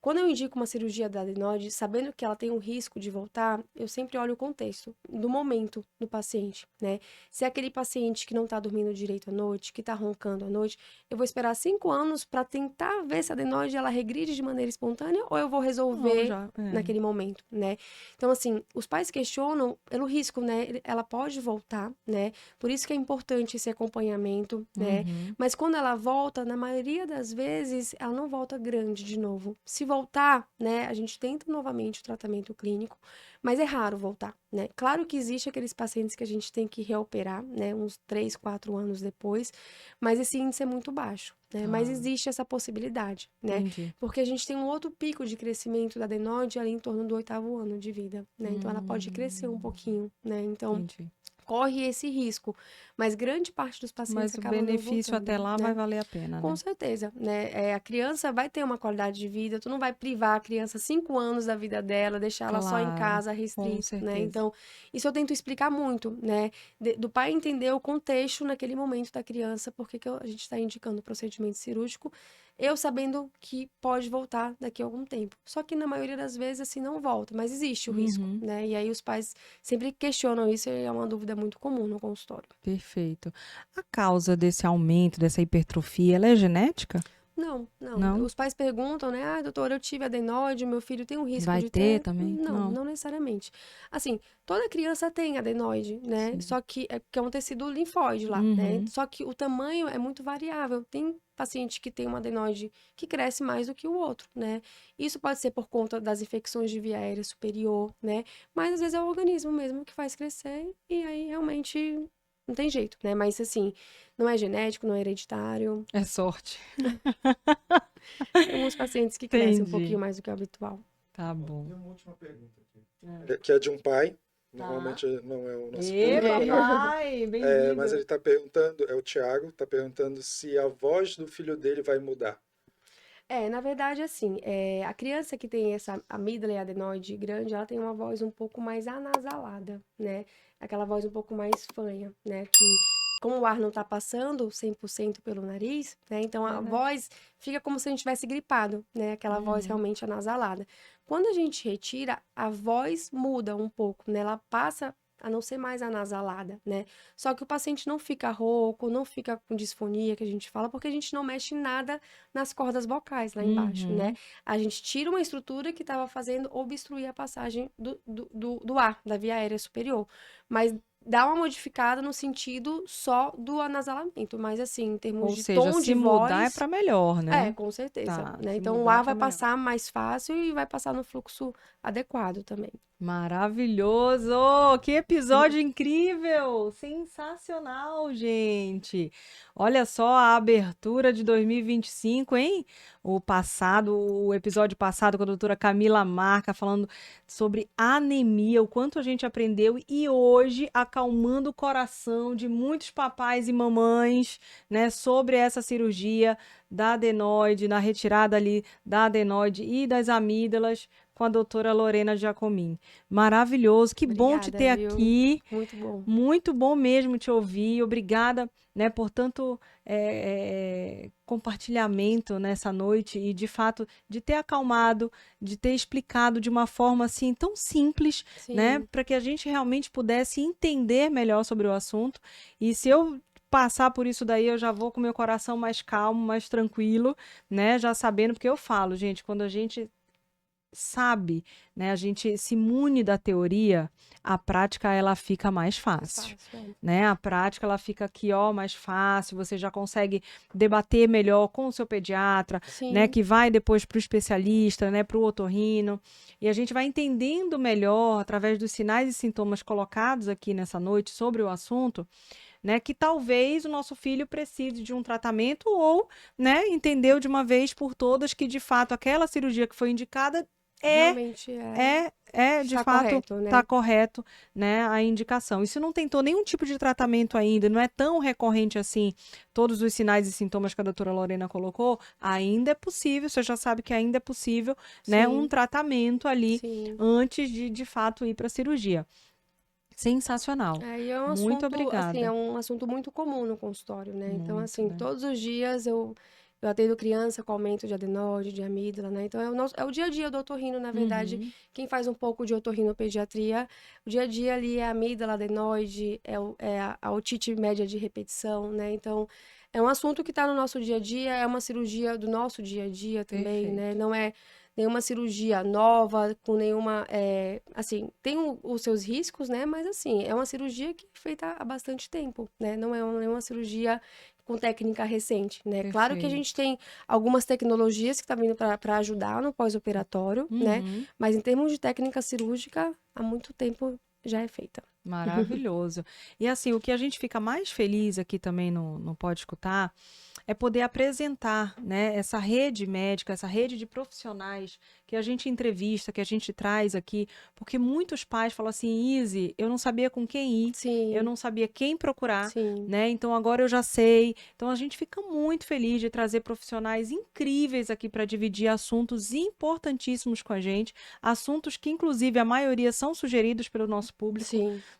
[SPEAKER 2] Quando eu indico uma cirurgia da adenoide, sabendo que ela tem um risco de voltar, eu sempre olho o contexto, do momento do paciente, né? Se é aquele paciente que não tá dormindo direito à noite, que tá roncando à noite, eu vou esperar 5 anos para tentar ver se a adenoide ela regride de maneira espontânea ou eu vou
[SPEAKER 1] Não,
[SPEAKER 2] resolver
[SPEAKER 1] já.
[SPEAKER 2] naquele momento, né? Então, assim, os pais questionam pelo risco, né? Ela pode voltar, né? Por isso que é importante esse acompanhamento, né?
[SPEAKER 1] Uhum.
[SPEAKER 2] Mas quando ela volta, na maioria das vezes, ela não volta grande de novo. Se voltar, né, a gente tenta novamente o tratamento clínico, mas é raro voltar, né? Claro que existe aqueles pacientes que a gente tem que reoperar, né, uns 3, 4 anos depois, mas esse índice é muito baixo, né? Mas
[SPEAKER 1] Tá,
[SPEAKER 2] existe essa possibilidade, né?
[SPEAKER 1] entendi.
[SPEAKER 2] Porque a gente tem um outro pico de crescimento da adenoide ali em torno do 8º ano de vida, né? Então ela pode crescer um pouquinho, né? Então
[SPEAKER 1] Entendi.
[SPEAKER 2] corre esse risco, mas grande parte dos pacientes
[SPEAKER 1] Mas o
[SPEAKER 2] acaba não
[SPEAKER 1] benefício até
[SPEAKER 2] voltando,
[SPEAKER 1] lá vai
[SPEAKER 2] né?
[SPEAKER 1] valer a pena,
[SPEAKER 2] Com
[SPEAKER 1] né?
[SPEAKER 2] certeza, né? A criança vai ter uma qualidade de vida, tu não vai privar a criança 5 anos da vida dela, deixar ela só em
[SPEAKER 1] Claro,
[SPEAKER 2] casa,
[SPEAKER 1] com
[SPEAKER 2] restrito, né?
[SPEAKER 1] certeza.
[SPEAKER 2] Então, isso eu tento explicar muito, né? Do pai entender o contexto naquele momento da criança, porque que a gente está indicando o procedimento cirúrgico, eu sabendo que pode voltar daqui a algum tempo. Só que na maioria das vezes, assim, não volta, mas existe o risco,
[SPEAKER 1] Uhum,
[SPEAKER 2] né? E aí os pais sempre questionam isso e é uma dúvida muito comum no consultório.
[SPEAKER 1] perfeito. A causa desse aumento, dessa hipertrofia, ela é genética?
[SPEAKER 2] Não.
[SPEAKER 1] Não?
[SPEAKER 2] Os pais perguntam, né? Ah, doutora, eu tive adenoide, meu filho tem um risco
[SPEAKER 1] Vai
[SPEAKER 2] de
[SPEAKER 1] ter
[SPEAKER 2] ter?
[SPEAKER 1] também?
[SPEAKER 2] Não,
[SPEAKER 1] Não.
[SPEAKER 2] não necessariamente. Assim, toda criança tem adenoide, né?
[SPEAKER 1] Sim.
[SPEAKER 2] Só que é um tecido linfóide lá, né?
[SPEAKER 1] Uhum.
[SPEAKER 2] Só que o tamanho é muito variável. Tem paciente que tem uma adenoide que cresce mais do que o outro, né? Isso pode ser por conta das infecções de via aérea superior, né? Mas às vezes é o organismo mesmo que faz crescer e aí realmente não tem jeito, né? Mas assim, não é genético, não é hereditário.
[SPEAKER 1] É sorte.
[SPEAKER 2] Tem alguns pacientes que crescem um
[SPEAKER 1] Entendi.
[SPEAKER 2] pouquinho mais do que o habitual.
[SPEAKER 1] Tá bom.
[SPEAKER 3] Tem uma última pergunta aqui. Que é de um pai.
[SPEAKER 1] Tá.
[SPEAKER 3] Normalmente não é o nosso
[SPEAKER 1] Ê,
[SPEAKER 3] público, né?
[SPEAKER 1] papai, bem-vindo.
[SPEAKER 3] Mas ele está perguntando, é o Thiago, está perguntando se a voz do filho dele vai mudar.
[SPEAKER 2] Na verdade, assim, a criança que tem essa amígdala e adenoide grande, ela tem uma voz um pouco mais anasalada, né? Aquela voz um pouco mais fanha, né? Que, como o ar não tá passando 100% pelo nariz, né? Então, a
[SPEAKER 1] Verdade.
[SPEAKER 2] voz fica como se a gente tivesse gripado, né? Aquela voz realmente anasalada. Quando a gente retira, a voz muda um pouco, né? Ela passa a não ser mais anasalada, né? Só que o paciente não fica rouco, não fica com disfonia, que a gente fala, porque a gente não mexe nada nas cordas vocais lá embaixo, né? A gente tira uma estrutura que estava fazendo obstruir a passagem do ar, da via aérea superior. Mas dá uma modificada no sentido só do anasalamento. Mas assim, em termos
[SPEAKER 1] Ou
[SPEAKER 2] de
[SPEAKER 1] seja,
[SPEAKER 2] tom
[SPEAKER 1] se
[SPEAKER 2] de
[SPEAKER 1] mudar é
[SPEAKER 2] voz...
[SPEAKER 1] para melhor, né?
[SPEAKER 2] com certeza,
[SPEAKER 1] Tá,
[SPEAKER 2] né?
[SPEAKER 1] se
[SPEAKER 2] Então o
[SPEAKER 1] mudar é
[SPEAKER 2] ar
[SPEAKER 1] pra
[SPEAKER 2] vai
[SPEAKER 1] melhor.
[SPEAKER 2] passar mais fácil e vai passar no fluxo adequado também.
[SPEAKER 1] Maravilhoso! Que episódio incrível! Sensacional, gente! Olha só a abertura de 2025, hein? O episódio passado com a doutora Camila Marca falando sobre anemia, o quanto a gente aprendeu, e hoje acalmando o coração de muitos papais e mamães, né, sobre essa cirurgia da adenoide, na retirada ali da adenoide e das amígdalas, com a doutora Lorena Giacomin. Maravilhoso, que bom te ter
[SPEAKER 2] Obrigada, viu?
[SPEAKER 1] aqui.
[SPEAKER 2] Muito bom.
[SPEAKER 1] Muito bom mesmo te ouvir. Obrigada, né, por tanto compartilhamento nessa noite e, de fato, de ter acalmado, de ter explicado de uma forma assim tão simples, né,
[SPEAKER 2] Sim.
[SPEAKER 1] para que a gente realmente pudesse entender melhor sobre o assunto. E se eu passar por isso daí, eu já vou com meu coração mais calmo, mais tranquilo, né, já sabendo, porque eu falo, gente, quando a gente sabe, né, a gente se imune da teoria, a prática ela fica mais fácil, né? A prática ela fica aqui, ó, mais fácil, você já consegue debater melhor com o seu pediatra, né, que vai depois para o especialista, né, para o otorrino, e a gente vai entendendo melhor através dos sinais e sintomas colocados aqui nessa noite sobre o assunto, né, que talvez o nosso filho precise de um tratamento ou, né, entendeu de uma vez por todas que de fato aquela cirurgia que foi indicada
[SPEAKER 2] realmente
[SPEAKER 1] de
[SPEAKER 2] está
[SPEAKER 1] fato
[SPEAKER 2] correto, né?
[SPEAKER 1] está correto, né, a indicação. E se não tentou nenhum tipo de tratamento ainda, não é tão recorrente assim, todos os sinais e sintomas que a doutora Lorena colocou, ainda é possível, você já sabe que ainda é possível, né, um tratamento ali antes de fato ir para a cirurgia. Sensacional.
[SPEAKER 2] E é um
[SPEAKER 1] Muito
[SPEAKER 2] assunto,
[SPEAKER 1] obrigada.
[SPEAKER 2] assim, é um assunto muito comum no consultório, né? Então,
[SPEAKER 1] Muito,
[SPEAKER 2] assim,
[SPEAKER 1] né?
[SPEAKER 2] todos os dias eu atendo criança com aumento de adenoide, de amígdala, né? Então, é o dia a dia do otorrino, na verdade. Quem faz um pouco de otorrinopediatria, o dia a dia ali é a amígdala, adenoide, a otite média de repetição, né? Então, é um assunto que está no nosso dia a dia, é uma cirurgia do nosso dia a dia também, né? Não é nenhuma cirurgia nova, com nenhuma, assim, tem os seus riscos, né? Mas, assim, é uma cirurgia que é feita há bastante tempo, né? Não é uma cirurgia com técnica recente, né? Claro que a gente tem algumas tecnologias que estão vindo para ajudar no pós-operatório, né? Mas em termos de técnica cirúrgica, há muito tempo já é feita.
[SPEAKER 1] Maravilhoso. E assim, o que a gente fica mais feliz aqui também no Pode Escutar é poder apresentar, né, essa rede médica, essa rede de profissionais que a gente entrevista, que a gente traz aqui, porque muitos pais falam assim, Izzy, eu não sabia com quem ir, eu não sabia quem procurar, né? Então agora eu já sei. Então a gente fica muito feliz de trazer profissionais incríveis aqui para dividir assuntos importantíssimos com a gente, assuntos que inclusive a maioria são sugeridos pelo nosso público,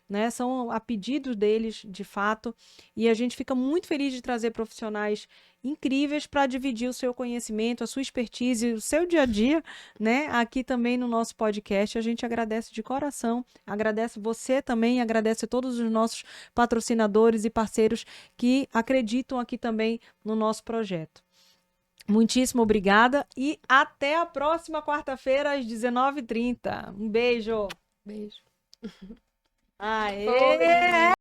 [SPEAKER 1] né? São a pedido deles, de fato, e a gente fica muito feliz de trazer profissionais incríveis para dividir o seu conhecimento, a sua expertise, o seu dia a dia, né? Aqui também no nosso podcast. A gente agradece de coração, agradece você também, agradece a todos os nossos patrocinadores e parceiros que acreditam aqui também no nosso projeto. Muitíssimo obrigada e até a próxima quarta-feira às 19h30. Um beijo.
[SPEAKER 2] Beijo.
[SPEAKER 1] Aê!
[SPEAKER 2] Oi.